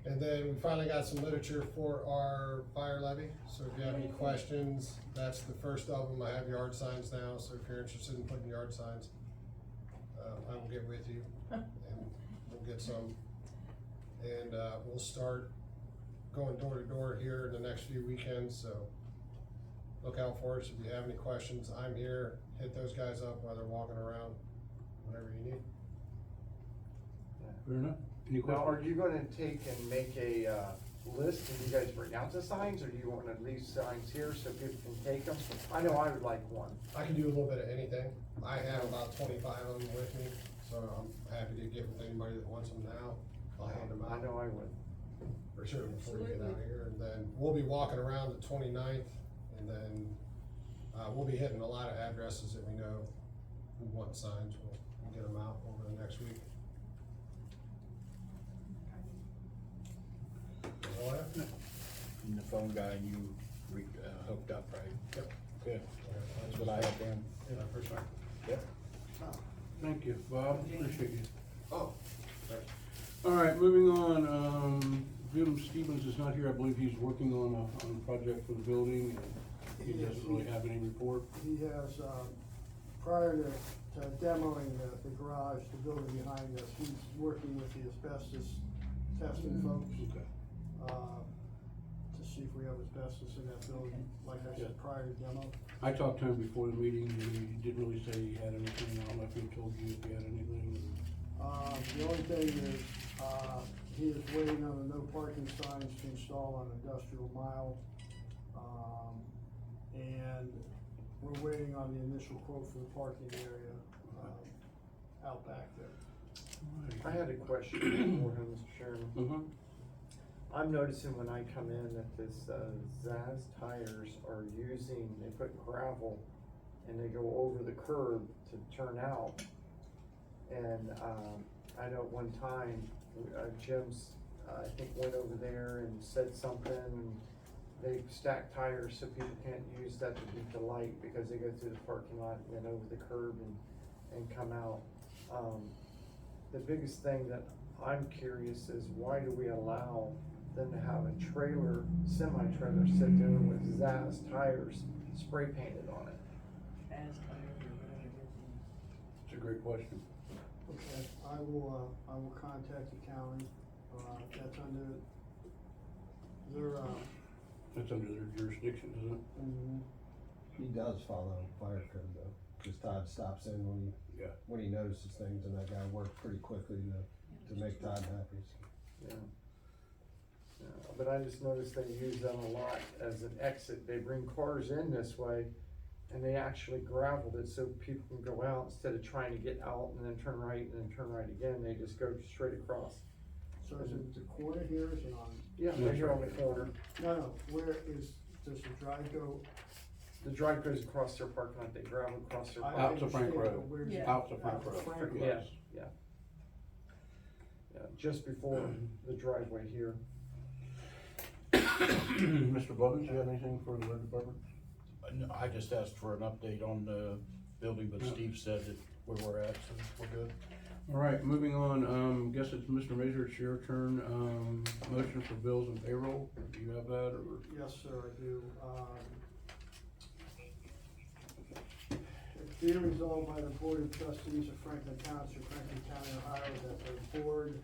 And then we finally got some literature for our fire levy, so if you have any questions, that's the first of them. I have yard signs now, so if you're interested in putting yard signs, I will get with you and we'll get some. And, we'll start going door to door here in the next few weekends, so look out for us. If you have any questions, I'm here. Hit those guys up while they're walking around, whatever you need. Fair enough. Any now, are questions? you gonna take and make a, list, and you guys bring out the signs, or do you wanna leave signs here so people can take them? I know I would like one. I can do a little bit of anything. I have about 25 of them with me, so I'm happy to get with anybody that wants them now. I'll hand them out. I know I would. For sure, before we get out of here, and then we'll be walking around the 29th, and then, we'll be hitting a lot of addresses that we know who want signs. We'll get them out over the next week. That's all I have. And the phone guy you hooked up, right? Yep. Good, that's what I have then. Yeah, for sure. Yep. Thank you, Bob, appreciate you. Oh, thanks. All right, moving on, Jim Stevens is not here, I believe he's working on a project for the building, and he doesn't really have any report. He has, prior to demoing the garage, the building behind us, he's working with the asbestos testing folks, Okay. to see if we have asbestos in that building, like I said, prior to demo. I talked to him before the meeting, and he didn't really say he had anything, I don't know if he told you if he had anything. The only thing is, he is waiting on the no parking signs to install on Industrial Mile. And we're waiting on the initial quote for the parking area, out back there. I had a question for him, Mr. Chairman. Mm-hmm. I'm noticing when I come in that this, Zaz tires are using, they put gravel and they go over the curb to turn out. And, I know at one time, Jim's, I think went over there and said something, and they stack tires so people can't use that to beat the light because they go through the parking lot and then over the curb and come out. The biggest thing that I'm curious is why do we allow them to have a trailer, semi-trailer sit there with Zaz tires spray painted on it? a great question. Okay, I will contact the county, that's under their, That's under their jurisdiction, isn't it? He does follow fire code though, cause Todd stops in Yeah. when he notices things, and that guy worked pretty quickly to make Todd happy, so. Yeah. Yeah, but I just noticed they use them a lot as an exit, they bring cars in this way, and they actually gravelled it so people can go out instead of trying to get out and then turn right and then turn right again, they just go straight across. so is it the corner here, is it on? Yeah, right here on the corner, No, where is, does the drive go? the drive goes across their parking lot, they gravel across their I parking lot. Out to Frank understand, Road. but where's it? Out to Frank Road. Frank Road. Yeah, yeah. Yeah, just before the driveway here. Mr. Blevins, you have anything for the road department? No, I just asked for an update on the building, but Steve said that where we're at, so we're good. All right, moving on, guess it's Mr. Major, it's your turn, motion for bills and payroll, do you have that, or? Yes, sir, I do. Be it resolved by the Board of Trustees of Franklin Township, Franklin County, Ohio, that the board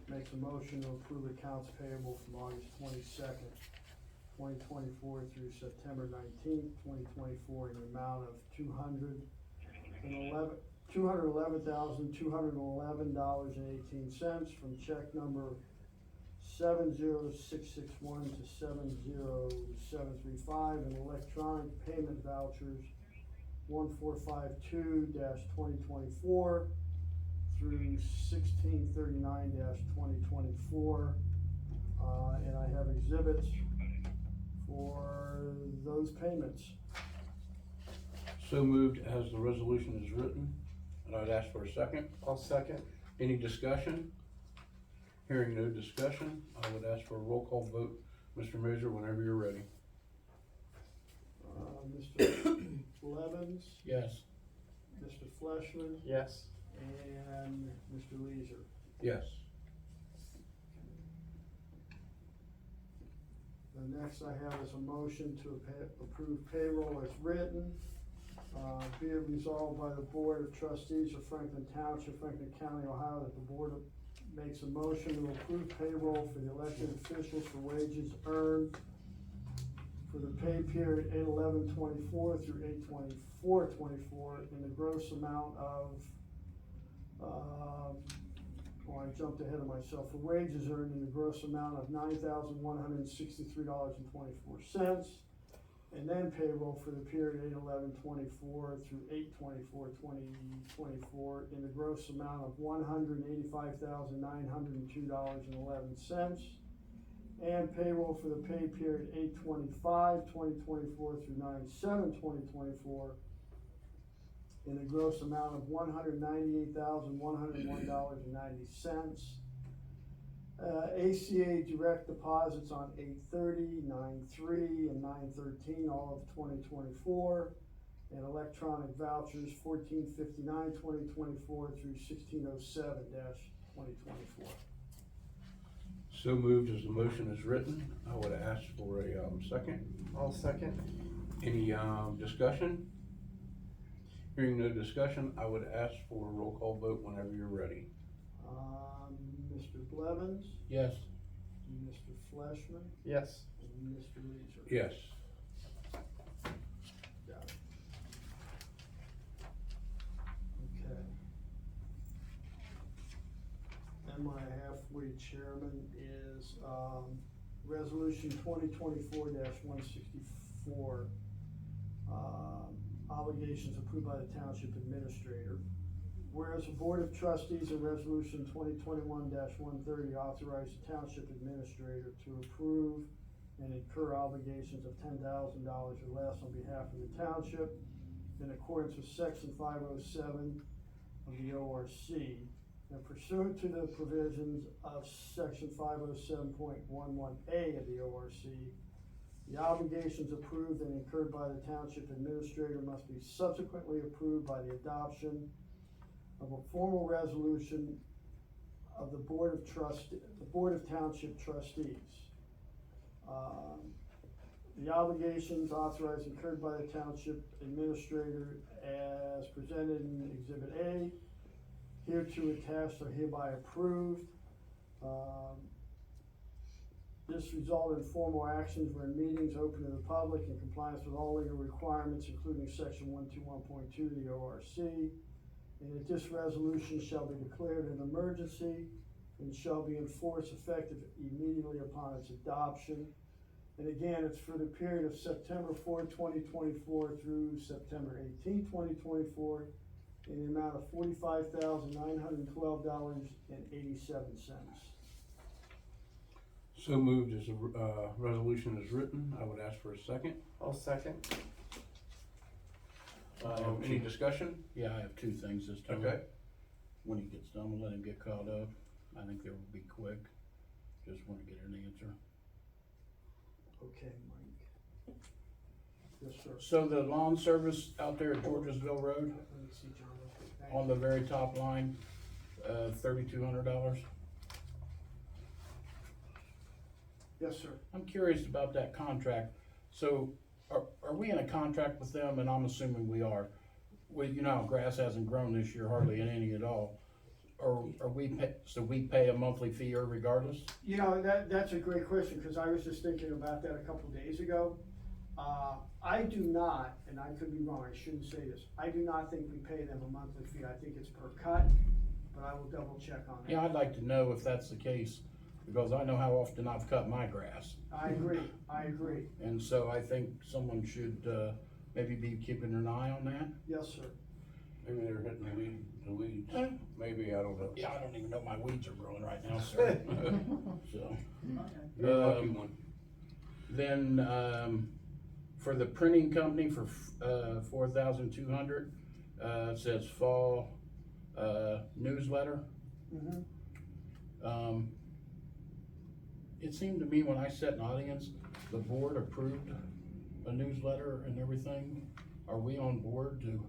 makes a motion to approve accounts payable from August 22nd, 2024 through September 19th, 2024, in the amount of $211,211.18 from check number 70661 to 70735, and electronic payment vouchers 1452-2024 through 1639-2024. And I have exhibits for those payments. So moved as the resolution is written, and I'd ask for a second. I'll second. Any discussion? Hearing no discussion, I would ask for a roll call vote. Mr. Major, whenever you're ready. Mr. Blevins, Yes. Mr. Fleshman, Yes. and Mr. Leisure. Yes. The next I have is a motion to approve payroll as written. Be it resolved by the Board of Trustees of Franklin Township, Franklin County, Ohio, that the board makes a motion to approve payroll for the elected officials for wages earned for the pay period 8/11/24 through 8/24/24 in the gross amount of, I jumped ahead of myself, for wages earned in the gross amount of $9,163.24. And then payroll for the period 8/11/24 through 8/24/2024 in the gross amount of $185,902.11. And payroll for the pay period 8/25/2024 through 9/7/2024 in the gross amount of $198,101.90. ACA direct deposits on 8/30, 9/3, and 9/13, all of 2024. And electronic vouchers 1459/2024 through 1607-2024. So moved as the motion is written, I would ask for a, second. I'll second. Any, discussion? Hearing no discussion, I would ask for a roll call vote whenever you're ready. Mr. Blevins, Yes. Mr. Fleshman, Yes. and Mr. Leisure. Yes. Got it. Okay. And my halfway chairman is, resolution 2024-164, obligations approved by the township administrator. Whereas the Board of Trustees in Resolution 2021-130 authorized the township administrator to approve and incur obligations of $10,000 or less on behalf of the township in accordance with Section 507 of the ORC. And pursuant to the provisions of Section 507.11A of the ORC, the obligations approved and incurred by the township administrator must be subsequently approved by the adoption of a formal resolution of the Board of Township Trustees. the obligations authorized incurred by the township administrator as presented in Exhibit A, hereto attached are hereby approved. This resulted in formal actions where meetings open to the public in compliance with all legal requirements, including section 121.2 of the ORC. And that this resolution shall be declared an emergency and shall be in force effective immediately upon its adoption. And again, it's for the period of September 4, 2024 through September 18, 2024, in the amount of $45,912.87. So moved as a, resolution is written. I would ask for a second. I'll second. Any discussion? Yeah, I have two things this time. Okay. When he gets done, we'll let him get caught up. I think they will be quick. Just wanna get an answer. Okay, Mike. Yes, sir. So the lawn service out there at Georgesville Road, Let me see, John, real quick. Thank on the very top line, $3,200. Yes, sir. I'm curious about that contract. So are we in a contract with them? And I'm assuming we are. You know, how grass hasn't grown this year hardly any at all. Or are we so we pay a monthly fee regardless? You know, that's a great question, because I was just thinking about that a couple days ago. I do not, and I could be wrong, I shouldn't say this, I do not think we pay them a monthly fee. I think it's per cut, but I will double check on that. Yeah, I'd like to know if that's the case, because I know how often I've cut my grass. I agree. And so I think someone should, maybe be keeping an eye on that. Yes, sir. Maybe they're hitting the weeds. Eh. Maybe, I don't know. Yeah, I don't even know my weeds are growing right now, sir. So. You're a lucky one. Then, for the printing company for, $4,200, it says fall, newsletter. Mm-hmm. It seemed to me when I sat in the audience, the board approved a newsletter and everything. Are we on board to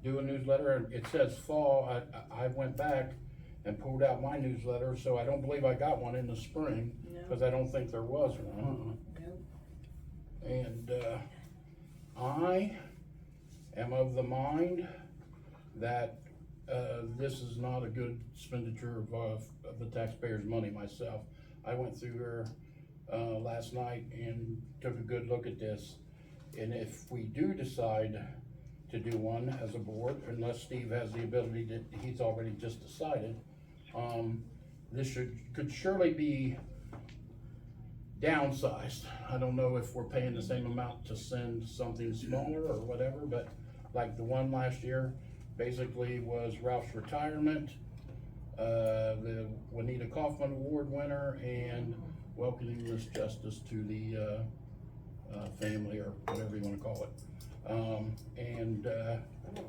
do a newsletter? And it says fall. I went back and pulled out my newsletter, so I don't believe I got one in the spring, because I don't think there was one. And, I am of the mind that, this is not a good expenditure of the taxpayers' money myself. I went through here, last night and took a good look at this. And if we do decide to do one as a board, unless Steve has the ability to, he's already just decided, this could surely be downsized. I don't know if we're paying the same amount to send something smaller or whatever, but like the one last year basically was Ralph's retirement, the Juanita Kaufman Award winner, and welcoming Miss Justice to the family, or whatever you wanna call it. I don't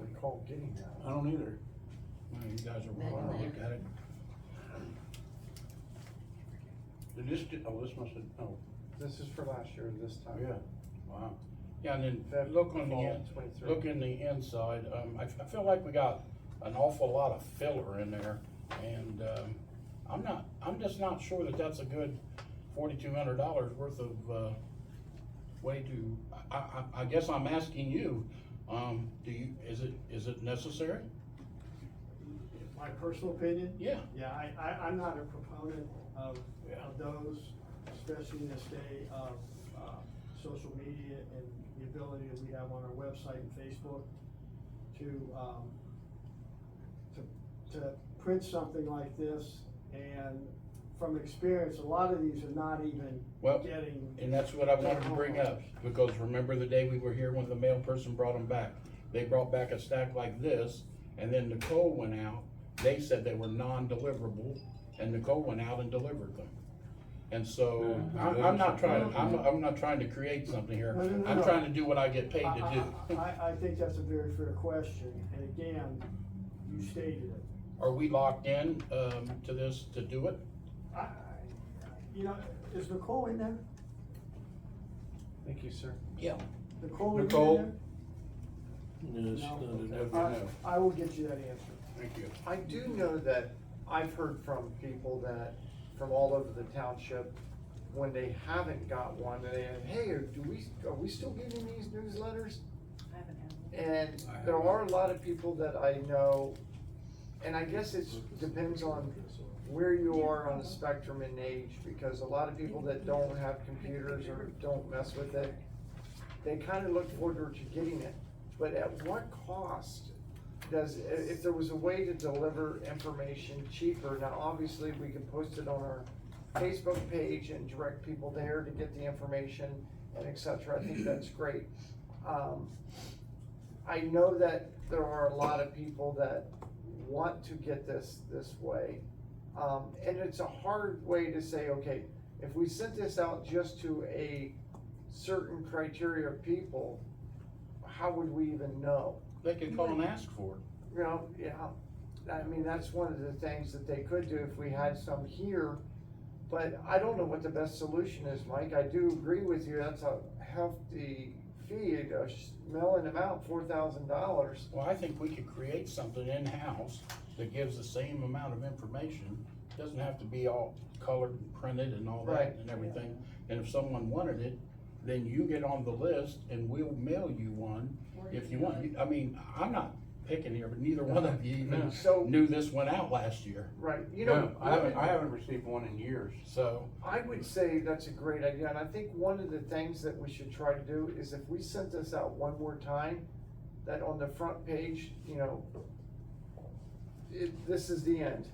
recall getting that. I don't either. Well, you guys are wrong, look at it. Did this, this must have, This is for last year, this time. yeah, wow. Yeah, and then Feb- look on the fall end, 23. look in the inside, I feel like we got an awful lot of filler in there, and, I'm just not sure that that's a good $4,200 worth of, way to, I guess I'm asking you, is it necessary? My personal opinion? Yeah. Yeah, I'm not a proponent of those, especially in this day of, social media and the ability that we have on our website and Facebook to print something like this. And from experience, a lot of these are not even Well, getting. and that's what I wanted to bring up, because remember the day we were here when the mail person brought them back? They brought back a stack like this, and then Nicole went out, they said they were non-deliverable, and Nicole went out and delivered them. And so, I'm not trying to create something here, No. I'm trying to do what I get paid to do. I think that's a very fair question, and again, you stated it. Are we locked in, to this, to do it? You know, is Nicole in there? Thank you, sir. Yeah. Nicole, are you in Nicole? there? No, she's No. not in there. Okay, no. I will get you that answer. Thank you. I do know that I've heard from people that, from all over the township, when they haven't got one, and they have, hey, are we still getting these newsletters? I haven't had one. And there are a lot of people that I know, and I guess it depends on where you are on the spectrum in age, because a lot of people that don't have computers or don't mess with it, they kind of look forward to getting it. But at what cost does, if there was a way to deliver information cheaper, now obviously we can post it on our Facebook page and direct people there to get the information and et cetera, I think that's great. I know that there are a lot of people that want to get this way. And it's a hard way to say, okay, if we sent this out just to a certain criteria of people, how would we even know? They could call and ask for it. You know, yeah, I mean, that's one of the things that they could do if we had some here, but I don't know what the best solution is, Mike. I do agree with you, that's a hefty fee, mailing them out $4,000. Well, I think we could create something in-house that gives the same amount of information. Doesn't have to be all colored and printed and all Right. that and everything. And if someone wanted it, then you get on the list and we'll mail you one if you want. I mean, I'm not picking here, but neither one of you even So- knew this went out last year. Right, you No, know. I haven't received one in years. So, I would say that's a great idea, and I think one of the things that we should try to do is if we sent this out one more time, that on the front page, you know, this is the end.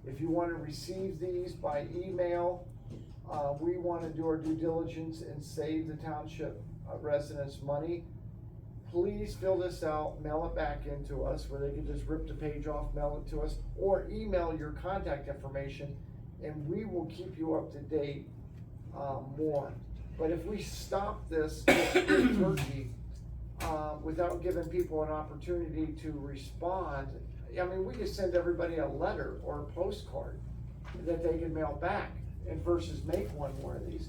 If you wanna receive these by email, we wanna do our due diligence and save the township residents money. Please fill this out, mail it back into us, where they can just rip the page off, mail it to us, or email your contact information, and we will keep you up to date, more. But if we stop this turkey, without giving people an opportunity to respond, I mean, we could send everybody a letter or a postcard that they can mail back, and versus make one more of these.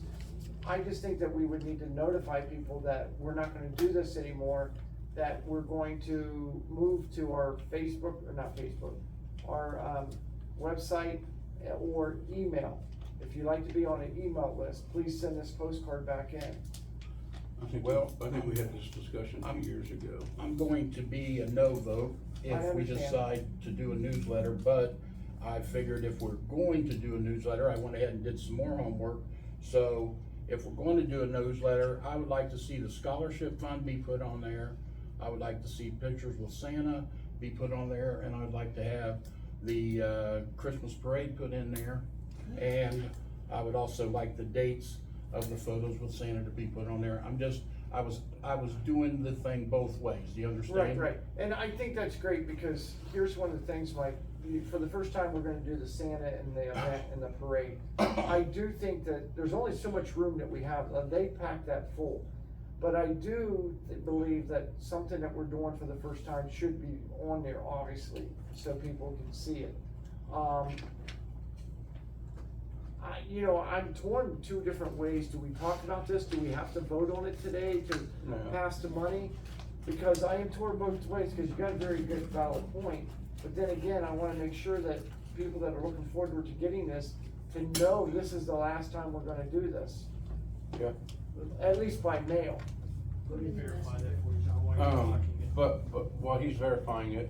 I just think that we would need to notify people that we're not gonna do this anymore, that we're going to move to our Facebook, or not Facebook, our, website or email. If you'd like to be on an email list, please send this postcard back in. I think we had this discussion 2 years ago. I'm going to be a no vote I if we understand. decide to do a newsletter, but I figured if we're going to do a newsletter, I went ahead and did some more homework. So if we're going to do a newsletter, I would like to see the scholarship fund be put on there. I would like to see pictures with Santa be put on there, and I'd like to have the Christmas parade put in there. And I would also like the dates of the photos with Santa to be put on there. I was doing the thing both ways, do you understand? Right, and I think that's great, because here's one of the things, Mike, for the first time, we're gonna do the Santa and the event and the parade. I do think that there's only so much room that we have, they pack that full. But I do believe that something that we're doing for the first time should be on there, obviously, so people can see it. I'm torn two different ways. Do we talk about this? Do we have to vote on it today to No. pass the money? Because I am torn both ways, because you got a very good valid point. But then again, I wanna make sure that people that are looking forward to getting this can know this is the last time we're gonna do this, Yeah. at least by mail. Let me verify that for you, John, while you're talking. But while he's verifying it,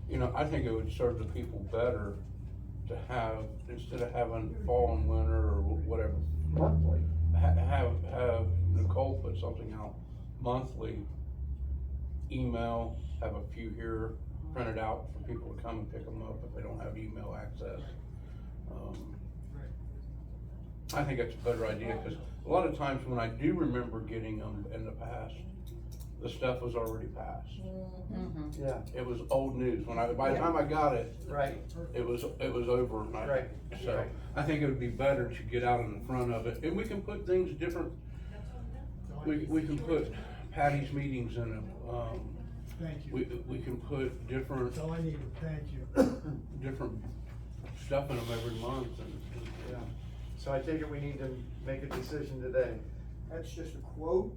you know, I think it would serve the people better to have, instead of having fall and winter or whatever, Monthly. have Nicole put something out monthly, email, have a few here printed out for people to come and pick them up if they don't have email access. I think that's a better idea, because a lot of times when I do remember getting them in the past, the stuff was already passed. Yeah, It was old news. By the time I got it, right, it was over. And Right, So right. I think it would be better to get out in the front of it, and we can put things different. We can put Patty's meetings in them. Thank you. We can put different, That's all I needed, thank you. different stuff in them every month and. yeah. So I take it we need to make a decision today. That's just a quote,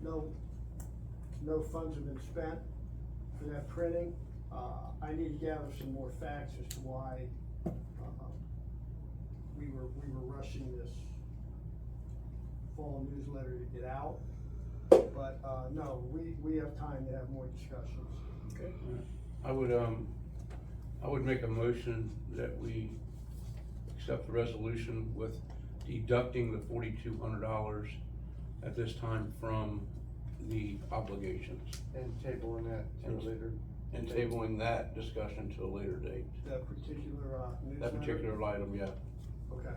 no funds have been spent for that printing. I need to gather some more facts as to why, we were rushing this small newsletter to get out. But, no, we have time to have more discussions. Okay. I would make a motion that we accept the resolution with deducting the $4,200 at this time from the obligations And tabling that to a later. and tabling that discussion to a later date. That particular, newsletter? That particular item, yeah. Okay.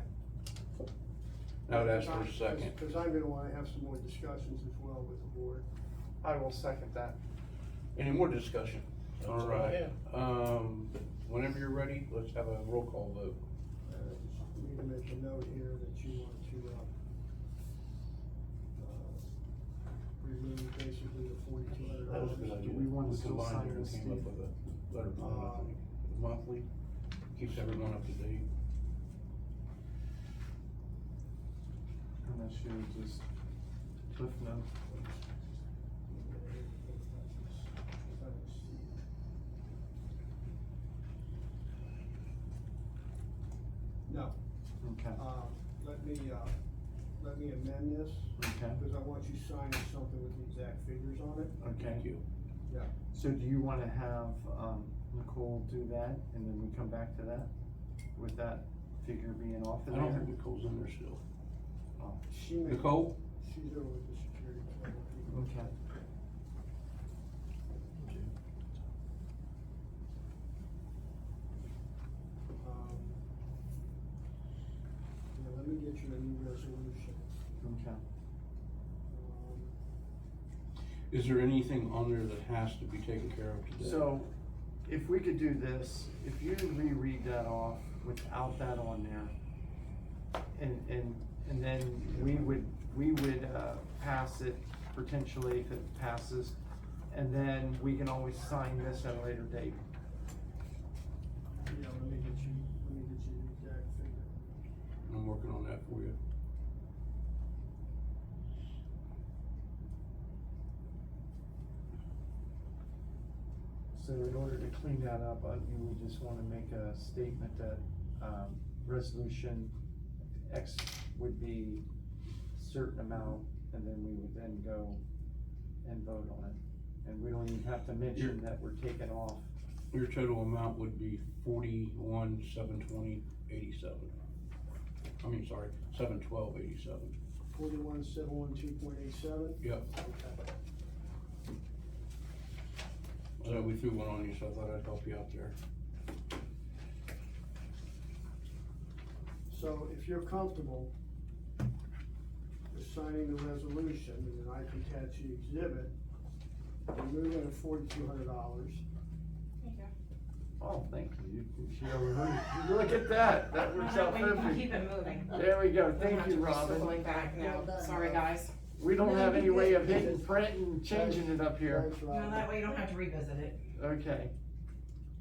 I would ask for a second. Cause I'm gonna wanna have some more discussions as well with the board. I will second that. Any more discussion? All That's all I right. Whenever you're ready, let's have a roll call vote. Just need to make a note here that you want to, remove basically the $4,200. That was a good idea. Do we want to We still combined sign here and this, came Steve? up with a letter plan, I think, monthly, keeps everyone up to date. Unless you just cliff note. No, Okay, let me amend this, okay, because I want you signing something with the exact figures on it. Thank you. Yeah. so do you wanna have, Nicole do that, and then we come back to that? With that figure being off I of don't there? think Nicole's in there still. Oh, She may. Nicole? She's over with the security people. okay. Yeah, let me get you a new resolution. Okay. Is there anything on there that has to be taken care of today? So, if we could do this, if you reread that off without that on there, and then we would, pass it potentially if it passes, and then we can always sign this at a later date. Yeah, let me get you the exact figure. I'm working on that for you. So in order to clean that up, you would just wanna make a statement that, resolution X would be certain amount, and then we would then go and vote on it. And we don't even have to mention that we're taking off. Your total amount would be 41,720.87. I mean, sorry, 712.87. 41,712.87. Yep. Okay. I know we threw one on you, so I thought I'd help you out there. So if you're comfortable with signing the resolution, and then I can attach the exhibit, removing the $4,200. Oh, thank you. She overheard. Look at that. That works out perfect. Keep it moving. There we go. Don't Thank have you, to be Robin. swiveling back now. Sorry, guys. We don't have any way of hitting print and changing it up here. Thanks, No, Robin. that way you don't have to revisit it. Okay.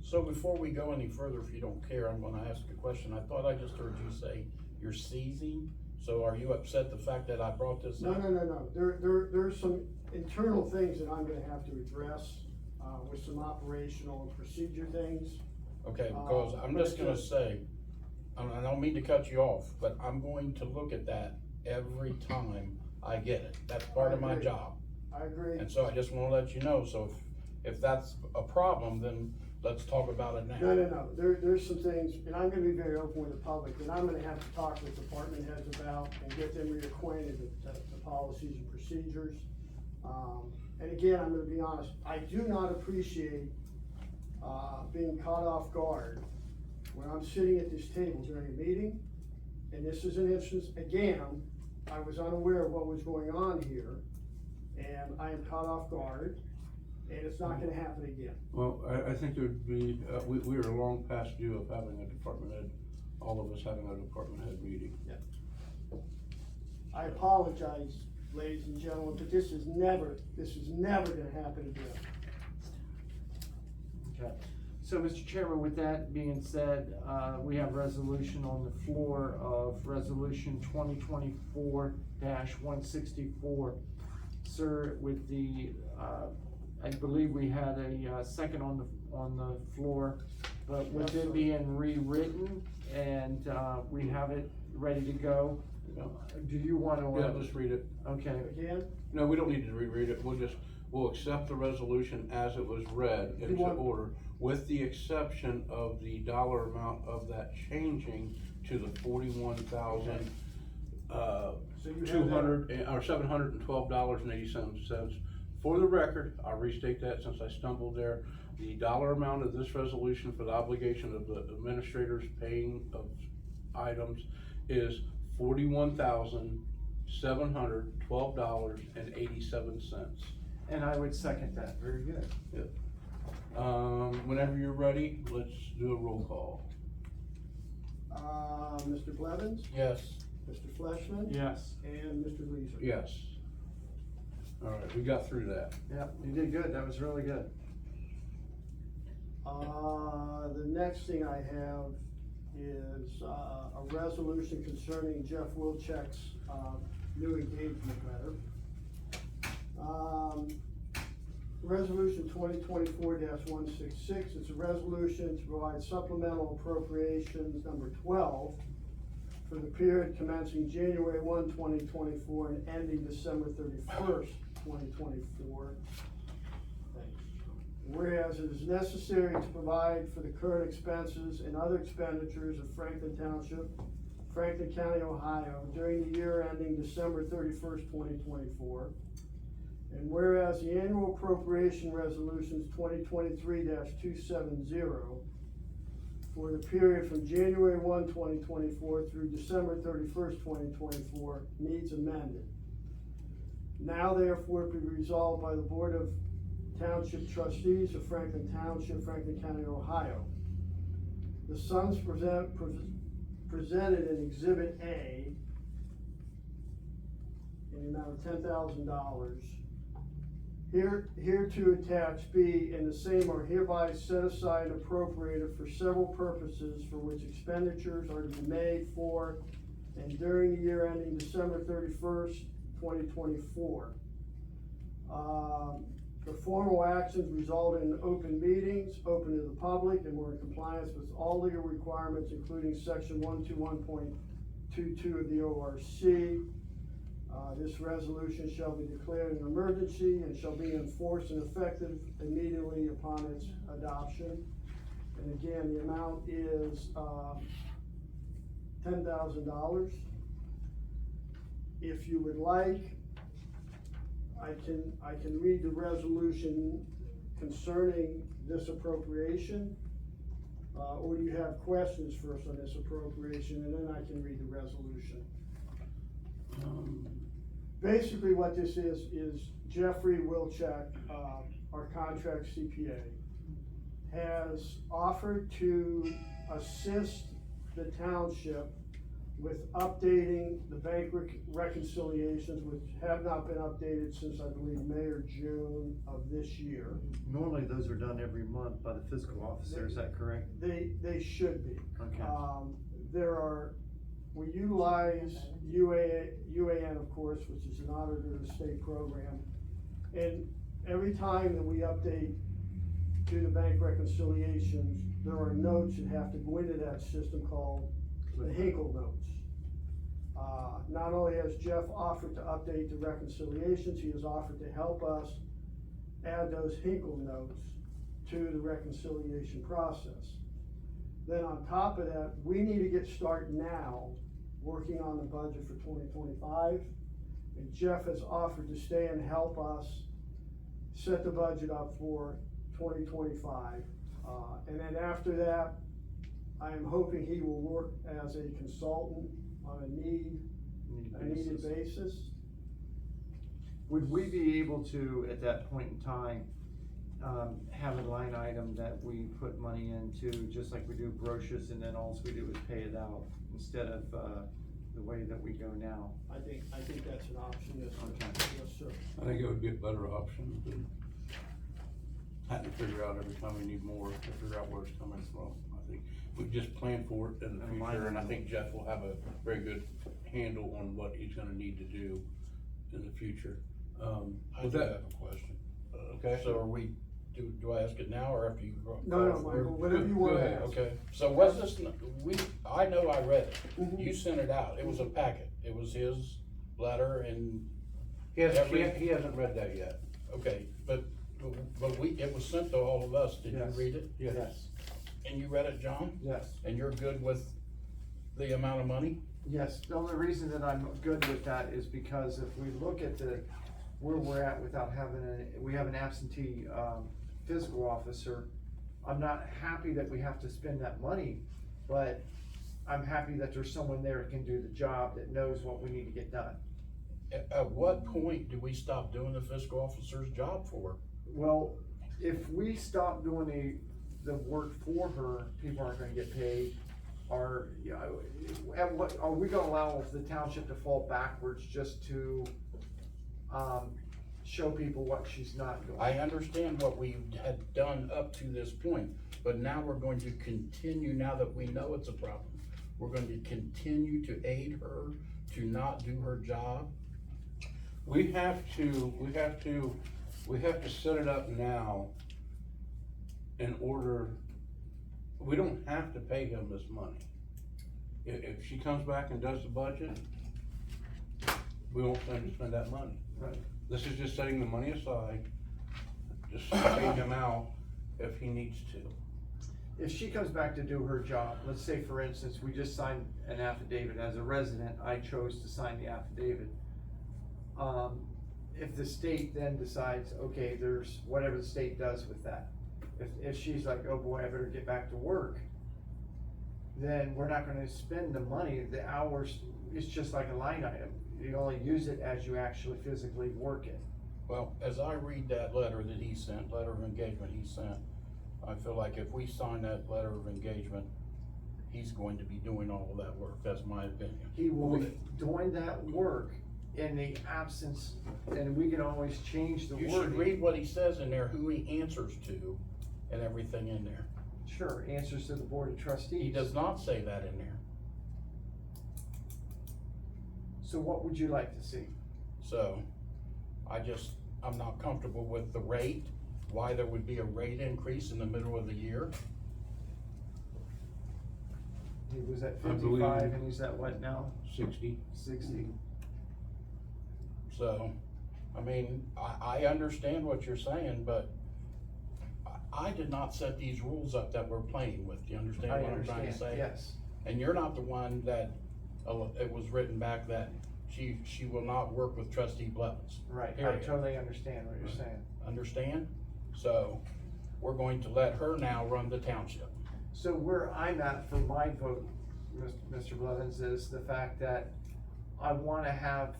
So before we go any further, if you don't care, I'm gonna ask a question. I thought I just heard you say you're seizing, so are you upset the fact that I brought this No, up? no. There's some internal things that I'm gonna have to address, with some operational and procedure things. Okay, because I'm just gonna say, and I don't mean to cut you off, but I'm going to look at that every time I get it. That's part of my agree. job. I agree. And so I just wanna let you know, so if that's a problem, then let's talk about it now. No. There's some things, and I'm gonna be very open with the public, that I'm gonna have to talk with department heads about and get them reacquainted with the policies and procedures. And again, I'm gonna be honest, I do not appreciate, being caught off guard when I'm sitting at this table during a meeting. And this is an instance, again, I was unaware of what was going on here, and I am caught off guard, and it's not gonna happen again. Well, I think there'd be, we are long past due of having a department head, all of us having a department head meeting. I apologize, ladies and gentlemen, but this is never gonna happen again. Okay. So, Mr. Chairman, with that being said, we have resolution on the floor of resolution 2024-164. Sir, with the, I believe we had a, second on the floor, but with it being rewritten and, we have it ready to go, Do you wanna? Yeah, just read it. Okay, Again, No, we don't need to reread it, we'll accept the resolution as it was read You into want- order, with the exception of the dollar amount of that changing to the 41,000, so you have that. 200, or $712.87. For the record, I'll restate that since I stumbled there. The dollar amount of this resolution for the obligation of the administrators paying of items is $41,712.87. and I would second that, very good. Whenever you're ready, let's do a roll call. Mr. Blevins, Yes. Mr. Fleshman. Yes. And Mr. Leeser. Yes. All right, we got through that. Yeah, you did good, that was really good. The next thing I have is, a resolution concerning Jeff Wilczek's, new engagement letter. Resolution 2024-166, it's a resolution to provide supplemental appropriations number 12 for the period commencing January 1, 2024 and ending December 31st, 2024. Whereas it is necessary to provide for the current expenses and other expenditures of Franklin Township, Franklin County, Ohio during the year ending December 31st, 2024. And whereas the annual appropriation resolutions 2023-270 for the period from January 1, 2024 through December 31st, 2024 needs amended. Now therefore be resolved by the Board of Township Trustees of Franklin Township, Franklin County, Ohio. The sums presented in Exhibit A in the amount of $10,000. Hereto attached B and the same are hereby set aside and appropriated for several purposes for which expenditures are to be made for and during the year ending December 31st, 2024. The formal actions result in open meetings, open to the public, and were in compliance with all legal requirements, including section 121.22 of the ORC. This resolution shall be declared an emergency and shall be enforced and effective immediately upon its adoption. And again, the amount is, $10,000. If you would like, I can read the resolution concerning this appropriation. Or do you have questions first on this appropriation, and then I can read the resolution. Basically what this is Jeffrey Wilczek, our contract CPA, has offered to assist the township with updating the bank reconciliations, which have not been updated since, I believe, May or June of this year. Normally those are done every month by the fiscal officer, is that correct? They should be. Okay. We utilize UAN, of course, which is an auditor of the state program. And every time that we update to the bank reconciliations, there are notes that have to go into that system called the Hinkle notes. Not only has Jeff offered to update the reconciliations, he has offered to help us add those Hinkle notes to the reconciliation process. Then on top of that, we need to get started now working on the budget for 2025. And Jeff has offered to stay and help us set the budget up for 2025. And then after that, I am hoping he will work as a consultant on a needed basis. Would we be able to, at that point in time, have a line item that we put money into, just like we do brochures, and then all we do is pay it out, instead of, the way that we go now? I think that's an option, yes, sir. Okay. Yes, sir. I think it would be a better option than having to figure out every time we need more, to figure out where it's coming from. I think we just plan for it in the future, and I think Jeff will have a very good handle on what he's gonna need to do in the future. I With do that, have a question. okay? So are we do I ask it now or after you? No, Michael, whatever you wanna ask. Okay, so was this, I know I read it, Mhm. you sent it out, it was a packet, it was his letter and, He hasn't read that yet. okay, but it was sent to all of us, did you Yes. read it? Yes, And you read it, John? yes. And you're good with the amount of money? Yes, the only reason that I'm good with that is because if we look at where we're at without having we have an absentee, fiscal officer, I'm not happy that we have to spend that money, but I'm happy that there's someone there that can do the job, that knows what we need to get done. At what point do we stop doing the fiscal officer's job for her? Well, if we stop doing the work for her, people aren't gonna get paid. Or, you know, at what, are we gonna allow the township to fall backwards just to, show people what she's not doing? I understand what we had done up to this point, but now we're going to continue, now that we know it's a problem, we're going to continue to aid her to not do her job. We have to set it up now in order, we don't have to pay him this money. If she comes back and does the budget, we won't spend that money. Right. This is just setting the money aside, just paying him out if he needs to. If she comes back to do her job, let's say for instance, we just signed an affidavit, as a resident, I chose to sign the affidavit. If the state then decides, okay, there's whatever the state does with that, if she's like, oh boy, I better get back to work, then we're not gonna spend the money, the hours, it's just like a line item. You only use it as you actually physically work it. Well, as I read that letter that he sent, letter of engagement he sent, I feel like if we sign that letter of engagement, he's going to be doing all of that work, that's my opinion. He will be doing that work in the absence, and we can always change the You wording. should read what he says in there, who he answers to, and everything in there. Sure, answers to the board of trustees. He does not say that in there. So what would you like to see? So, I'm not comfortable with the rate, why there would be a rate increase in the middle of the year. He was at I believe- 55 and he's at what now? 60. 60. So, I mean, I understand what you're saying, but I did not set these rules up that we're playing with, do you understand I what I'm trying to understand, say? yes. And you're not the one that, it was written back that she will not work with trustee Blevins. Right, I Period. totally understand what you're saying. Understand? So, we're going to let her now run the township. So where I'm at for my vote, Mr. Blevins, is the fact that I wanna have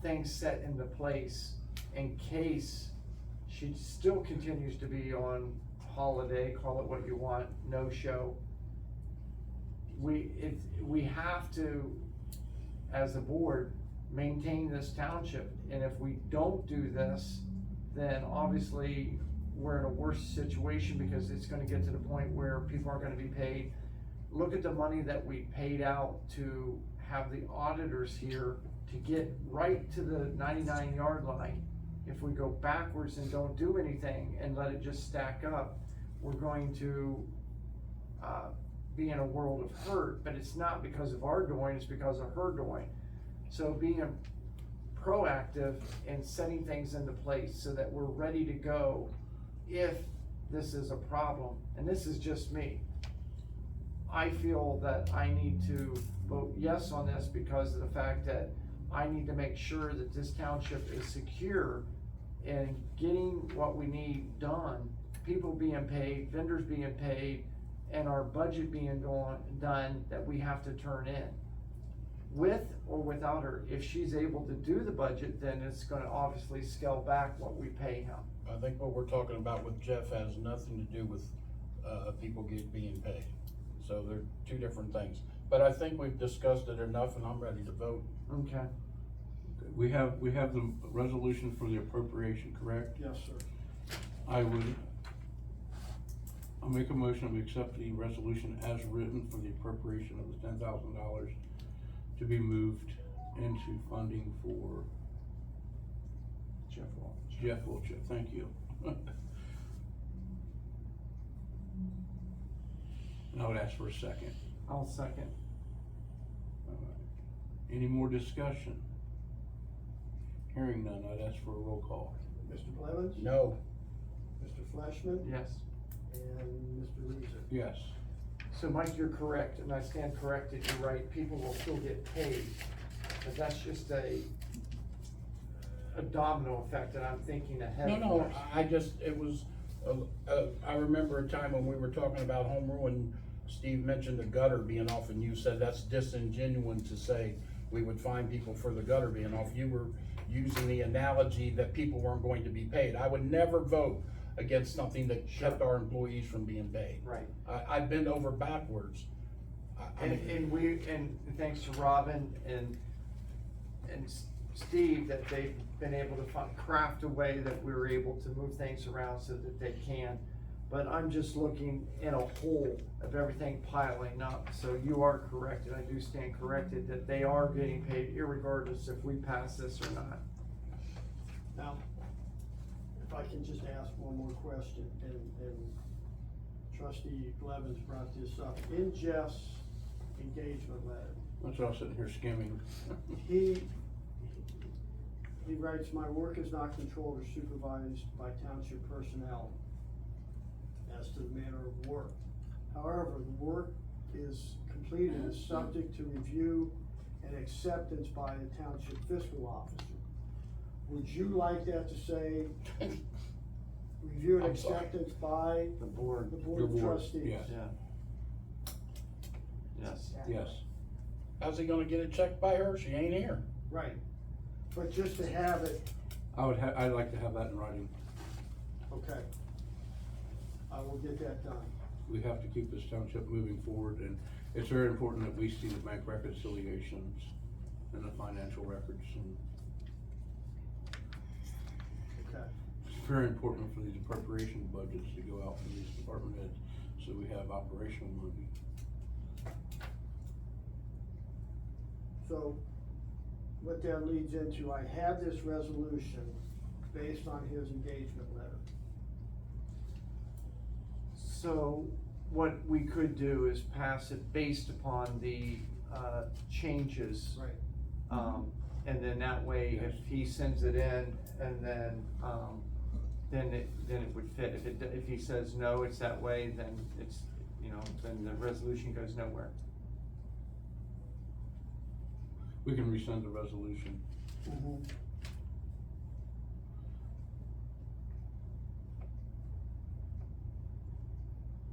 things set into place in case she still continues to be on holiday, call it what you want, no show. We have to, as a board, maintain this township, and if we don't do this, then obviously we're in a worse situation because it's gonna get to the point where people aren't gonna be paid. Look at the money that we paid out to have the auditors here to get right to the 99-yard line. If we go backwards and don't do anything and let it just stack up, we're going to, be in a world of hurt, but it's not because of our doing, it's because of her doing. So being proactive and setting things into place so that we're ready to go if this is a problem, and this is just me. I feel that I need to vote yes on this because of the fact that I need to make sure that this township is secure in getting what we need done, people being paid, vendors being paid, and our budget being done that we have to turn in. With or without her, if she's able to do the budget, then it's gonna obviously scale back what we pay him. I think what we're talking about with Jeff has nothing to do with, people being paid. So they're two different things. But I think we've discussed it enough and I'm ready to vote. Okay. We have the resolution for the appropriation, correct? Yes, sir. I'll make a motion to accept the resolution as written for the appropriation of the $10,000 to be moved into funding for Jeff Walsh. Jeff Wiltshire, thank you. And I would ask for a second. I'll second. All right. Any more discussion? Hearing none, I'd ask for a roll call. Mr. Blevins? No. Mr. Fleshman? Yes. And Mr. Reeser? Yes. So Mike, you're correct, and I stand corrected, you're right, people will still get paid, but that's just a domino effect, and I'm thinking ahead. No, I just, it was, I remember a time when we were talking about home rule and Steve mentioned the gutter being off and you said that's disingenuous to say we would fine people for the gutter being off. You were using the analogy that people weren't going to be paid. I would never vote against something that kept our employees from being paid. Right. I've been over backwards. I mean, And thanks to Robin and Steve, that they've been able to craft a way that we're able to move things around so that they can. But I'm just looking in a whole of everything piling up, so you are correct, and I do stand corrected, that they are getting paid irregardless if we pass this or not. Now, if I can just ask one more question, and trustee Blevins brought this up. In Jeff's engagement letter, That's what I was sitting here skimming. he writes, "My work is not controlled or supervised by township personnel as to the manner of work. However, the work is completed is subject to review and acceptance by the township fiscal officer." Would you like that to say, review and I'm sorry. acceptance by The board. the board The of board, trustees? yes. Yeah. Yes. Yes. how's he gonna get it checked by her? She ain't here. Right, but just to have it, I'd like to have that in writing. okay. I will get that done. We have to keep this township moving forward, and it's very important that we see the bank reconciliations and the financial records, and Okay. it's very important for these appropriation budgets to go out from these department heads, so we have operational money. So, what that leads into, I have this resolution based on his engagement letter. So what we could do is pass it based upon the, changes. Right. And then that way, if he sends it in, and then it would fit. If he says no, it's that way, then it's, then the resolution goes nowhere. We can rescind the resolution.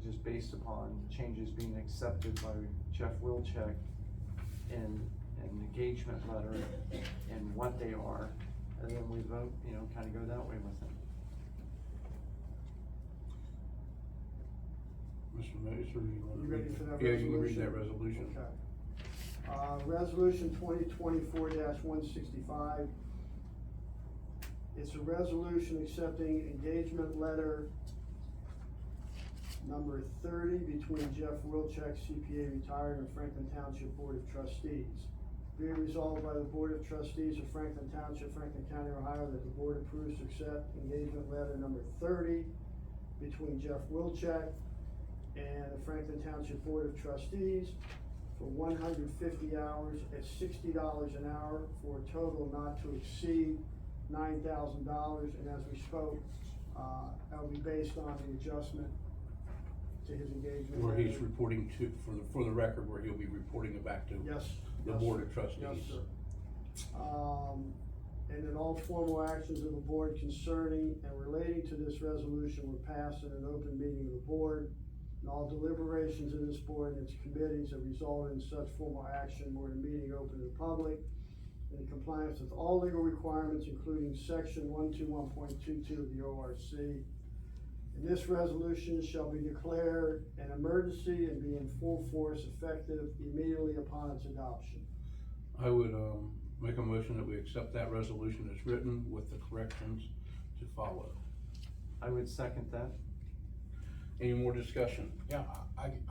Just based upon changes being accepted by Jeff Wilczek in an engagement letter and what they are, and then we vote, kinda go that way with it. Mr. Mayor, you want to You ready for that Yeah, you can read resolution? that resolution. Okay. Resolution 2024-165. It's a resolution accepting engagement letter number 30 between Jeff Wilczek, CPA retired, and Franklin Township Board of Trustees. Be it resolved by the Board of Trustees of Franklin Township, Franklin County, Ohio, that the board approves to accept engagement letter number 30 between Jeff Wilczek and the Franklin Township Board of Trustees for 150 hours at $60 an hour for a total not to exceed $9,000. And as we spoke, that will be based on the adjustment to his engagement. Where he's letter. reporting to, for the record, where he'll be reporting it back to Yes. the yes, Board sir. of Trustees. Yes, sir. And then all formal actions of the board concerning and relating to this resolution were passed in an open meeting of the board. And all deliberations of this board and its committees have resulted in such formal action were in a meeting open to the public in compliance with all legal requirements, including section 121.22 of the ORC. And this resolution shall be declared an emergency and be in full force effective immediately upon its adoption. I would, make a motion that we accept that resolution as written with the corrections to follow. I would second that. Any more discussion? Yeah,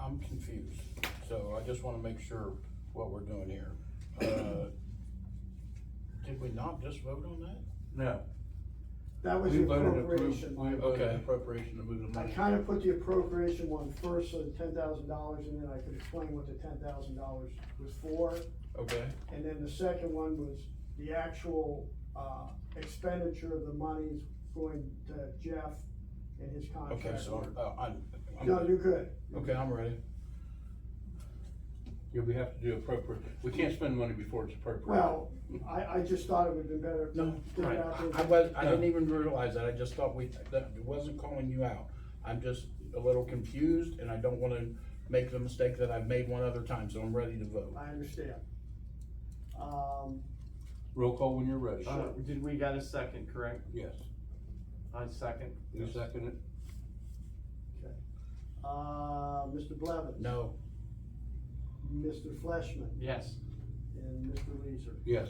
I'm confused, so I just wanna make sure what we're doing here. Did we not just vote on that? No. That was We the voted to approve, appropriation. we voted Okay. appropriation to move the I money. kinda put the appropriation one first, so the $10,000, and then I could explain what the $10,000 was for. Okay, And then the second one was the actual, expenditure of the monies going to Jeff and his contract. okay, so, I'm. No, you could. Okay, I'm ready. Yeah, we have to do appropriate, we can't spend money before it's appropriate. Well, I just thought it would've been better to No, get right, it out there. I didn't even realize that, I just thought that it wasn't calling you out. I'm just a little confused, and I don't wanna make the mistake that I've made one other time, so I'm ready to vote. I understand. Roll call when you're ready. Did we got a second, correct? Yes, I second. you second it? Mr. Blevins? No, Mr. Fleshman? Yes. And Mr. Leeser? Yes.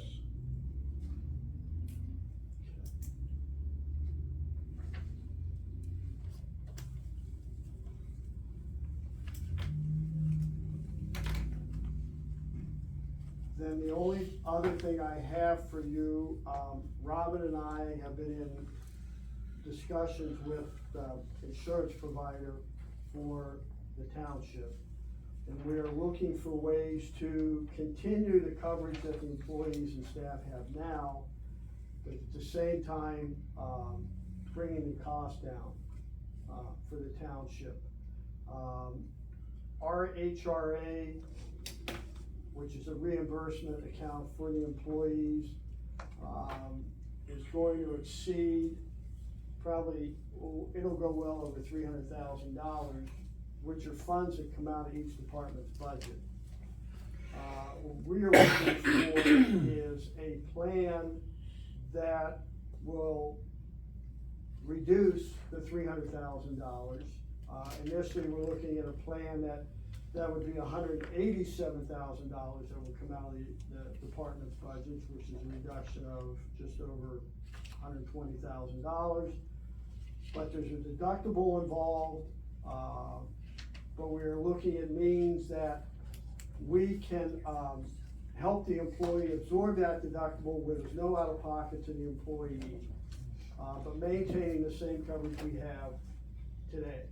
Then the only other thing I have for you, Robin and I have been in discussions with the insurance provider for the township. And we are looking for ways to continue the coverage that the employees and staff have now, but at the same time, bringing the cost down, for the township. Our HRA, which is a reimbursement account for the employees, is going to exceed probably, it'll go well over $300,000, which are funds that come out of each department's budget. What we're looking for is a plan that will reduce the $300,000. Initially, we're looking at a plan that would be $187,000 that would come out of the department's budgets, which is a reduction of just over $120,000. But there's a deductible involved, but we're looking at means that we can, help the employee absorb that deductible where there's no out-of-pocket to the employee, but maintaining the same coverage we have today.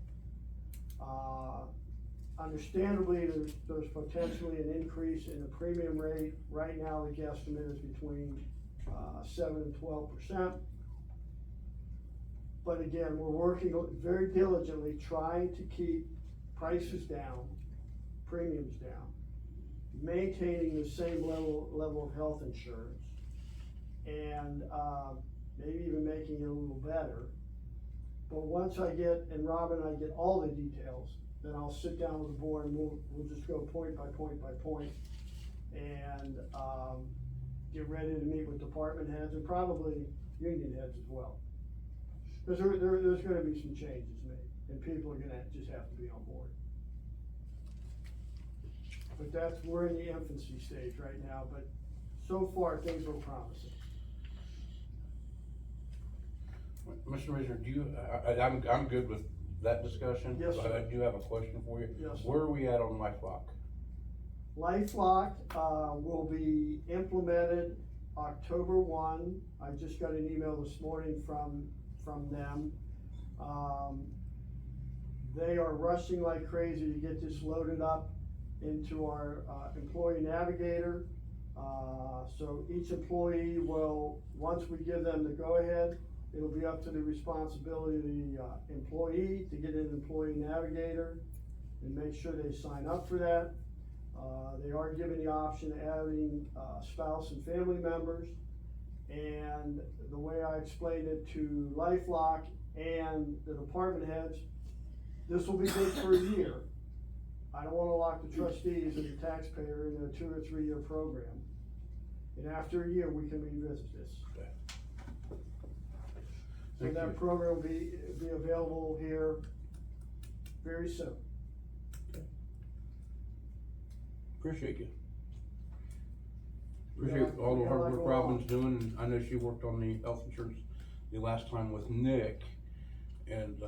Understandably, there's potentially an increase in the premium rate. Right now, the guesstimate is between 7 and 12%. But again, we're working very diligently, trying to keep prices down, premiums down, maintaining the same level of health insurance, and maybe even making it a little better. But once I get, and Robin and I get all the details, then I'll sit down with the board and we'll just go point by point by point, and get ready to meet with department heads and probably union heads as well. Because there's gonna be some changes made, and people are gonna just have to be on board. But we're in the infancy stage right now, but so far, things look promising. Mr. Razor, I'm good with that discussion. Yes, But sir. I do have a question for you. Yes, sir. Where are we at on LifeLock? LifeLock, will be implemented October 1. I just got an email this morning from them. They are rushing like crazy to get this loaded up into our, employee navigator. So each employee will, once we give them the go-ahead, it'll be up to the responsibility of the, employee to get an employee navigator and make sure they sign up for that. They are given the option of adding, spouse and family members. And the way I explained it to LifeLock and the department heads, this will be good for a year. I don't wanna lock the trustees and the taxpayer in a 2 or 3 year program. And after a year, we can revisit this. Okay. So Thank that you. program will be available here very soon. Appreciate you. Appreciate all the hard work Robin's doing, and I know she worked on the health insurance the last time with Nick, and,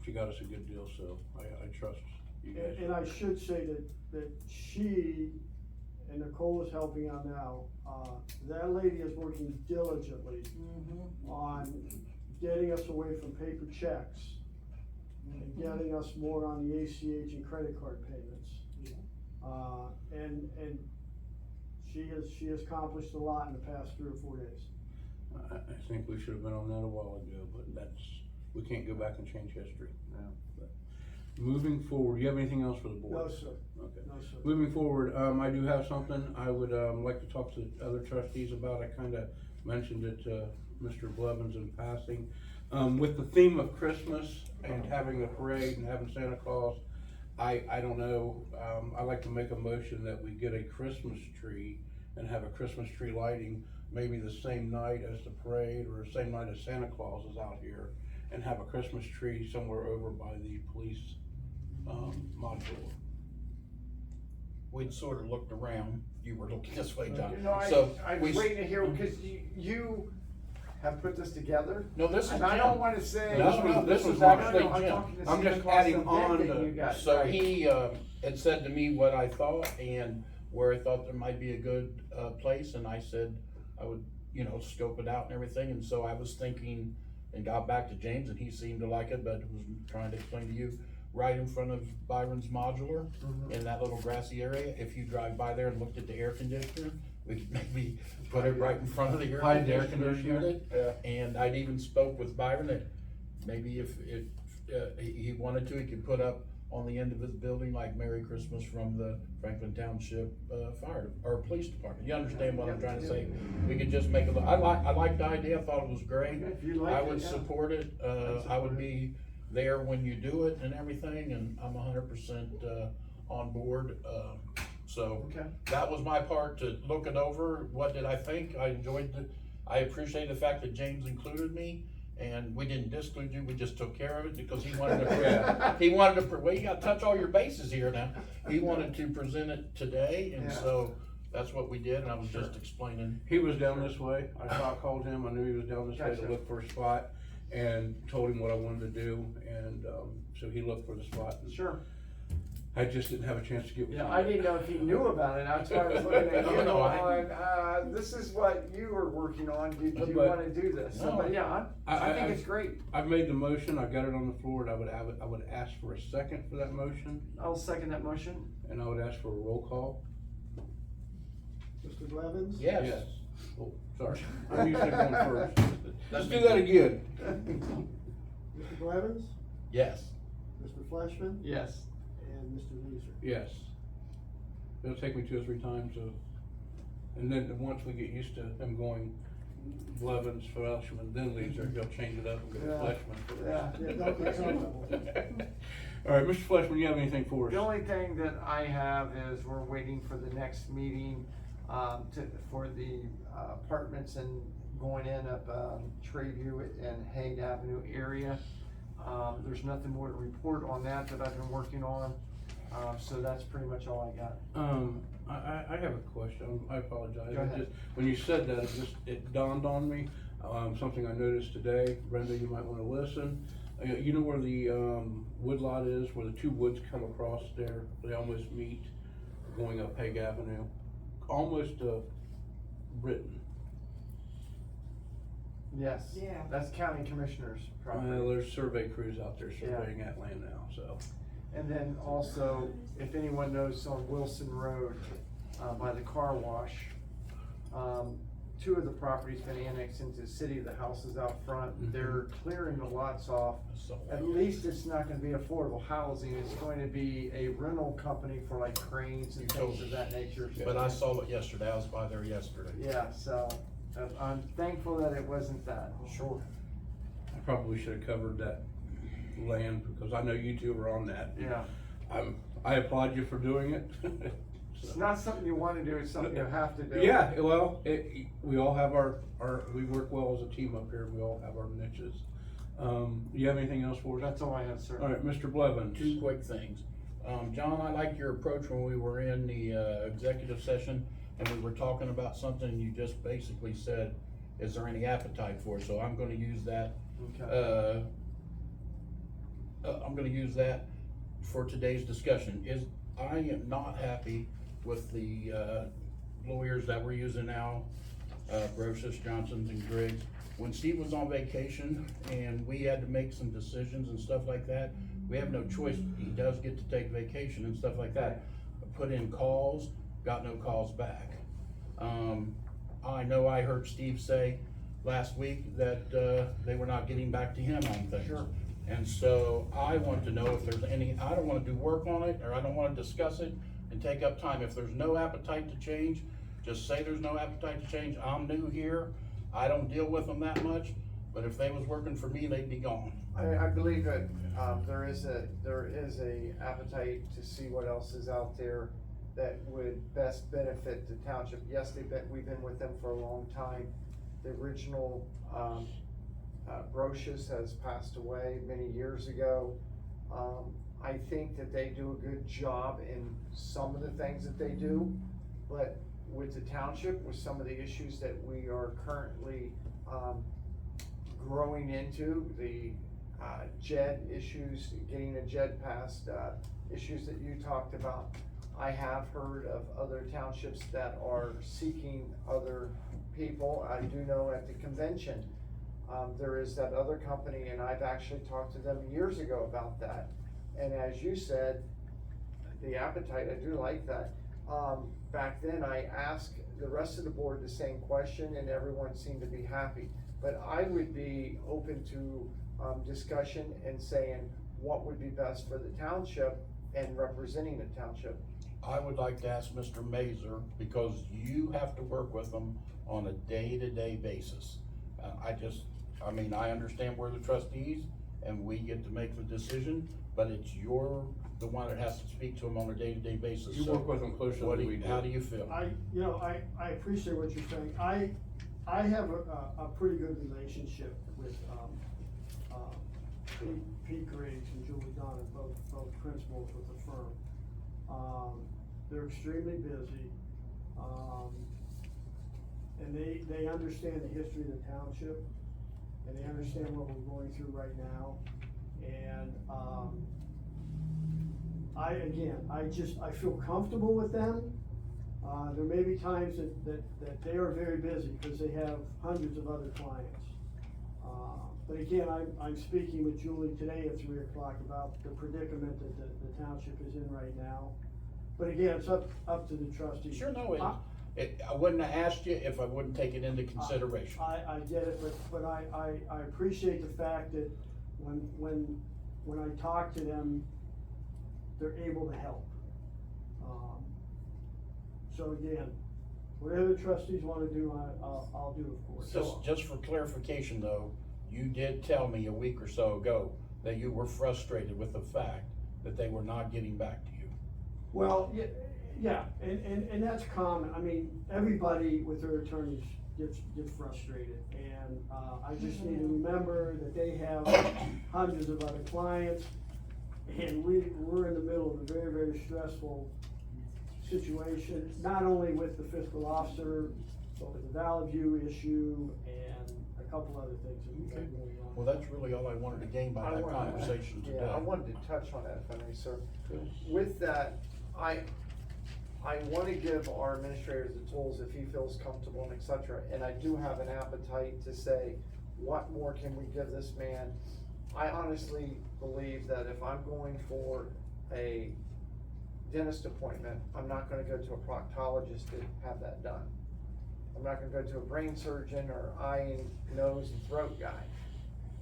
she got us a good deal, so I trust you guys. And I should say that she, and Nicole is helping out now, that lady is working diligently on getting us away from paper checks and getting us more on the ACH and credit card payments. And she has accomplished a lot in the past 3 or 4 days. I think we should have been on that a while ago, but we can't go back and change history. But moving forward, you have anything else for the board? No, sir. Okay. No, sir. Moving forward, I do have something I would, like to talk to other trustees about. I kinda mentioned it to Mr. Blevins in passing. With the theme of Christmas and having the parade and having Santa Claus, I don't know, I'd like to make a motion that we get a Christmas tree and have a Christmas tree lighting maybe the same night as the parade or the same night as Santa Claus is out here, and have a Christmas tree somewhere over by the police, module. We'd sort of looked around, you were looking this way, John. You know, So I we- was waiting to hear, because you have put this together. No, this is And I don't Jim. wanna say. This was Mark. actually I'm Jim. talking to I'm Santa just Claus adding event on that to- you got, So right. he, had said to me what I thought and where I thought there might be a good, place, and I said I would, scope it out and everything, and so I was thinking and got back to James, and he seemed to like it, but was trying to explain to you, right in front of Byron's Modular, in that little grassy area, if you drive by there and looked at the air conditioner, we could maybe put it right in front of the air Hide the air conditioner conditioner. unit. And I'd even spoke with Byron that maybe if he wanted to, he could put up on the end of his building like Merry Christmas from the Franklin Township, fire, or police department. You understand what I'm trying to say? We could just make I like the idea, I thought it was great. If you like I it, would yeah. support it, I would be there when you do it and everything, and I'm 100%, on board, so. Okay. That was my part, to look it over. What did I think? I appreciate the fact that James included me, and we didn't disclude you, we just took care of it because he wanted to, well, you gotta touch all your bases here now. He wanted to present it today, and Yeah. so that's what we did, and I was just explaining. He was down this way. I called him. I knew he was down this way to Gotcha. look for a spot, and told him what I wanted to do, and, so he looked for the spot. Sure. I just didn't have a chance to get with Yeah, you. I didn't know if he knew about it, that's why I was looking at you No, going, this is what you were working on, did you But- wanna do this? So, No. but yeah, I think it's great. I've made the motion. I got it on the floor, and I would ask for a second for that motion, I'll second that motion. and I would ask for a roll call. Mr. Blevins? Yes. Oh, sorry. I'm usually going first. Let's do that again. Mr. Blevins? Yes. Mr. Fleshman? Yes. And Mr. Leeser? Yes. It'll take me 2 or 3 times, and then once we get used to him going Blevins, Fleshman, then Leeser, he'll change it up and go Yeah. Fleshman first. Yeah. Yeah, don't get comfortable. All right, Mr. Fleshman, you have anything for us? The only thing that I have is we're waiting for the next meeting, for the apartments and going in up, Trayview and Hague Avenue area. There's nothing more to report on that I've been working on, so that's pretty much all I got. I have a question. I apologize. Go ahead. When you said that, it dawned on me, something I noticed today. Brenda, you might wanna listen. You know where the, wood lot is, where the 2 woods come across there? They almost meet, going up Hague Avenue, almost, Britain. Yes. Yeah. That's county commissioner's property. There's survey crews out there surveying that land now, so. And then also, if anyone knows on Wilson Road, by the car wash, 2 of the properties been annexed into the city, the houses out front, Mhm. they're clearing the lots off. At least it's not gonna be affordable housing, it's going to be a rental company for like cranes and things of that nature. But I saw it yesterday, I was by there yesterday. Yeah, so, I'm thankful that it wasn't that. Sure. I probably should have covered that land, because I know you 2 were on that. Yeah, I applaud you for doing it. it's not something you wanna do, it's something you have to do. Yeah, well, we all have our, we work well as a team up here, we all have our niches. You have anything else for us? That's all I have, sir. All right, Mr. Blevins. 2 quick things. John, I liked your approach when we were in the, executive session and we were talking about something, you just basically said, is there any appetite for it? So I'm gonna use that, Okay. I'm gonna use that for today's discussion. I am not happy with the, lawyers that we're using now Brochus, Johnson's and Griggs. When Steve was on vacation and we had to make some decisions and stuff like that, we have no choice. He does get to take vacation and stuff like that. Put in calls, got no calls back. I know I heard Steve say last week that, they were not getting back to him on things. Sure. And so I want to know if there's any, I don't wanna do work on it, or I don't wanna discuss it and take up time. If there's no appetite to change, just say there's no appetite to change. I'm new here. I don't deal with them that much, but if they was working for me, they'd be gone. I believe that, there is a appetite to see what else is out there that would best benefit the township. Yes, we've been with them for a long time. The original, Brochus has passed away many years ago. I think that they do a good job in some of the things that they do, but with the township, with some of the issues that we are currently, growing into, the, JED issues, getting a JED passed, issues that you talked about. I have heard of other townships that are seeking other people. I do know at the convention, there is that other company, and I've actually talked to them years ago about that. And as you said, the appetite, I do like that. Back then, I asked the rest of the board the same question, and everyone seemed to be happy. But I would be open to, discussion and saying what would be best for the township and representing the township. I would like to ask Mr. Mazer, because you have to work with them on a day-to-day basis. I understand we're the trustees and we get to make the decision, but it's the one that has to speak to them on a day-to-day basis. You So work with them closer than we do. How do you feel? I appreciate what you're saying. I have a pretty good relationship with, Pete Griggs and Julie Dunn, both principals with the firm. They're extremely busy, and they understand the history of the township, and they understand what we're going through right now. And, I feel comfortable with them. There may be times that they are very busy because they have hundreds of other clients. But again, I'm speaking with Julie today at 3 o'clock about the predicament that the township is in right now. But again, it's up to the trustees. Sure, no, I wouldn't have asked you if I wouldn't take it into consideration. I get it, but I appreciate the fact that when I talk to them, they're able to help. So again, whatever the trustees wanna do, I'll do, of course. Just for clarification though, you did tell me a week or so ago that you were frustrated with the fact that they were not getting back to you. Well, yeah, and that's common. I mean, everybody with their attorneys gets frustrated. And, I just need to remember that they have hundreds of other clients. And we're in the middle of a very, very stressful situation, not only with the fiscal officer, but with the Valley View issue and a couple other things that we've got going on. Well, that's really all I wanted to gain by that conversation today. Yeah, I wanted to touch on that, if I may, sir. With that, I wanna give our administrators the tools if he feels comfortable and et cetera, and I do have an appetite to say, what more can we give this man? I honestly believe that if I'm going for a dentist appointment, I'm not gonna go to a proctologist to have that done. I'm not gonna go to a brain surgeon or eye and nose and throat guy.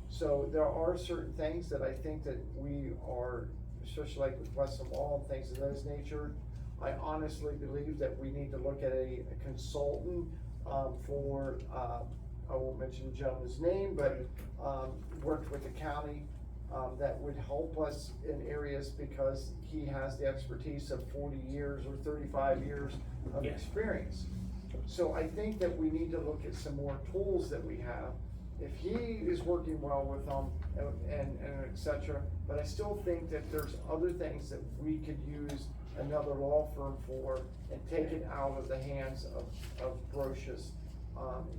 So there are certain things that I think that we are, especially like with Western Wall and things of those nature, I honestly believe that we need to look at a consultant, for, I won't mention the gentleman's name, but, worked with the county, that would help us in areas because he has the expertise of 40 years or 35 years of experience. So I think that we need to look at some more tools that we have. If he is working well with them and et cetera, but I still think that there's other things that we could use another law firm for and take it out of the hands of Brochus,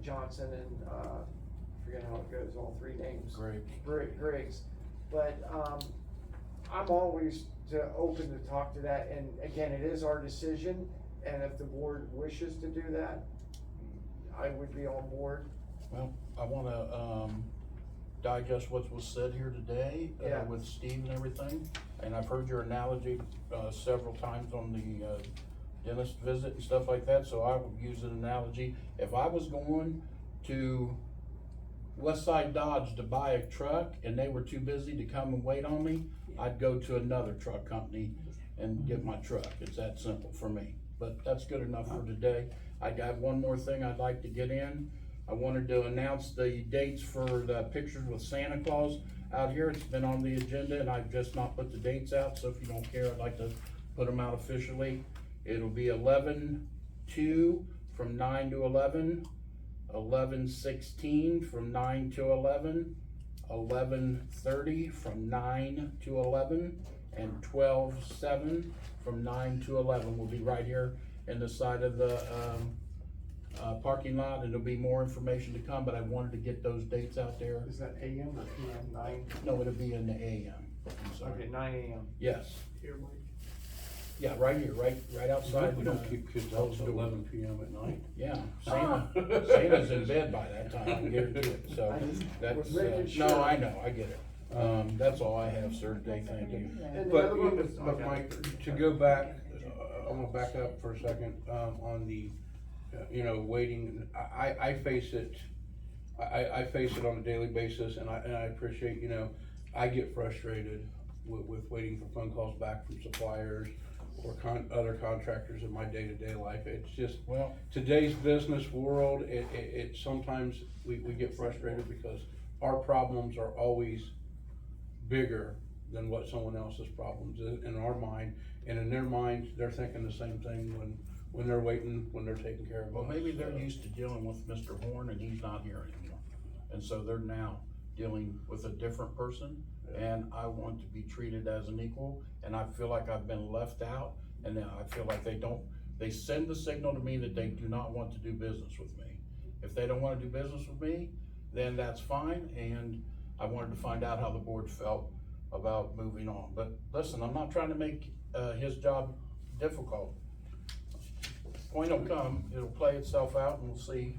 Johnson and, I forget how it goes, all three names. Griggs. But, I'm always open to talk to that, and again, it is our decision, and if the board wishes to do that, I would be on board. Well, I wanna, digest what was said here today, Yeah. with Steve and everything. And I've heard your analogy, several times on the, dentist visit and stuff like that, so I would use an analogy. If I was going to Westside Dodge to buy a truck and they were too busy to come and wait on me, I'd go to another truck company and get my truck. It's that simple for me. But that's good enough for today. I got one more thing I'd like to get in. I wanted to announce the dates for the pictures with Santa Claus out here. It's been on the agenda and I've just not put the dates out, so if you don't care, I'd like to put them out officially. It'll be 11/2 from 9 to 11, 11/16 from 9 to 11, 11/30 from 9 to 11, and 12/7 from 9 to 11. We'll be right here in the side of the parking lot, and there'll be more information to come, but I wanted to get those dates out there. Is that AM or PM, 9? No, it'll be in the AM. I'm sorry. Okay, 9 AM. Yes. Here, Mike. Yeah, right here, right outside. We don't keep kids out till 11 PM at night. Yeah, Santa's in bed by that time, I guarantee it, so I just that's, was making no, sure. I know, I get it. That's all I have, sir, today, thank you. And the But, other one was- but Mike, to go back, I'm gonna back up for a second, on the, waiting, I face it, I face it on a daily basis, and I appreciate, I get frustrated with waiting for phone calls back from suppliers or other contractors in my day-to-day life. It's just, Well, today's business world, it sometimes we get frustrated because our problems are always bigger than what someone else's problems is in our mind, and in their minds, they're thinking the same thing when they're waiting, when they're taking care of us. well, maybe they're So, used to dealing with Mr. Horn and he's not here anymore. And so they're now dealing with a different person, and I want to be treated as an equal, and I feel like I've been left out, and now I feel like they send the signal to me that they do not want to do business with me. If they don't wanna do business with me, then that's fine, and I wanted to find out how the board felt about moving on. But listen, I'm not trying to make, his job difficult. Point will come, it'll play itself out, and we'll see,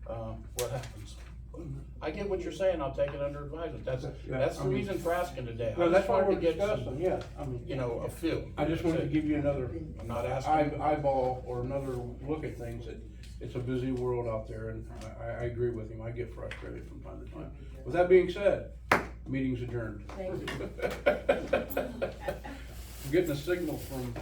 what happens. I get what you're saying, I'll take it under advisement, that's I the mean- reason for asking today. I No, just that's what wanted we're to get some, discussing, yeah, I mean. a feel. I just wanted to give you another I'm not asking. eyeball or another look at things. It's a busy world out there, and I agree with him. I get frustrated from time to time. With that being said, meeting's adjourned. Thank you. I'm getting a signal from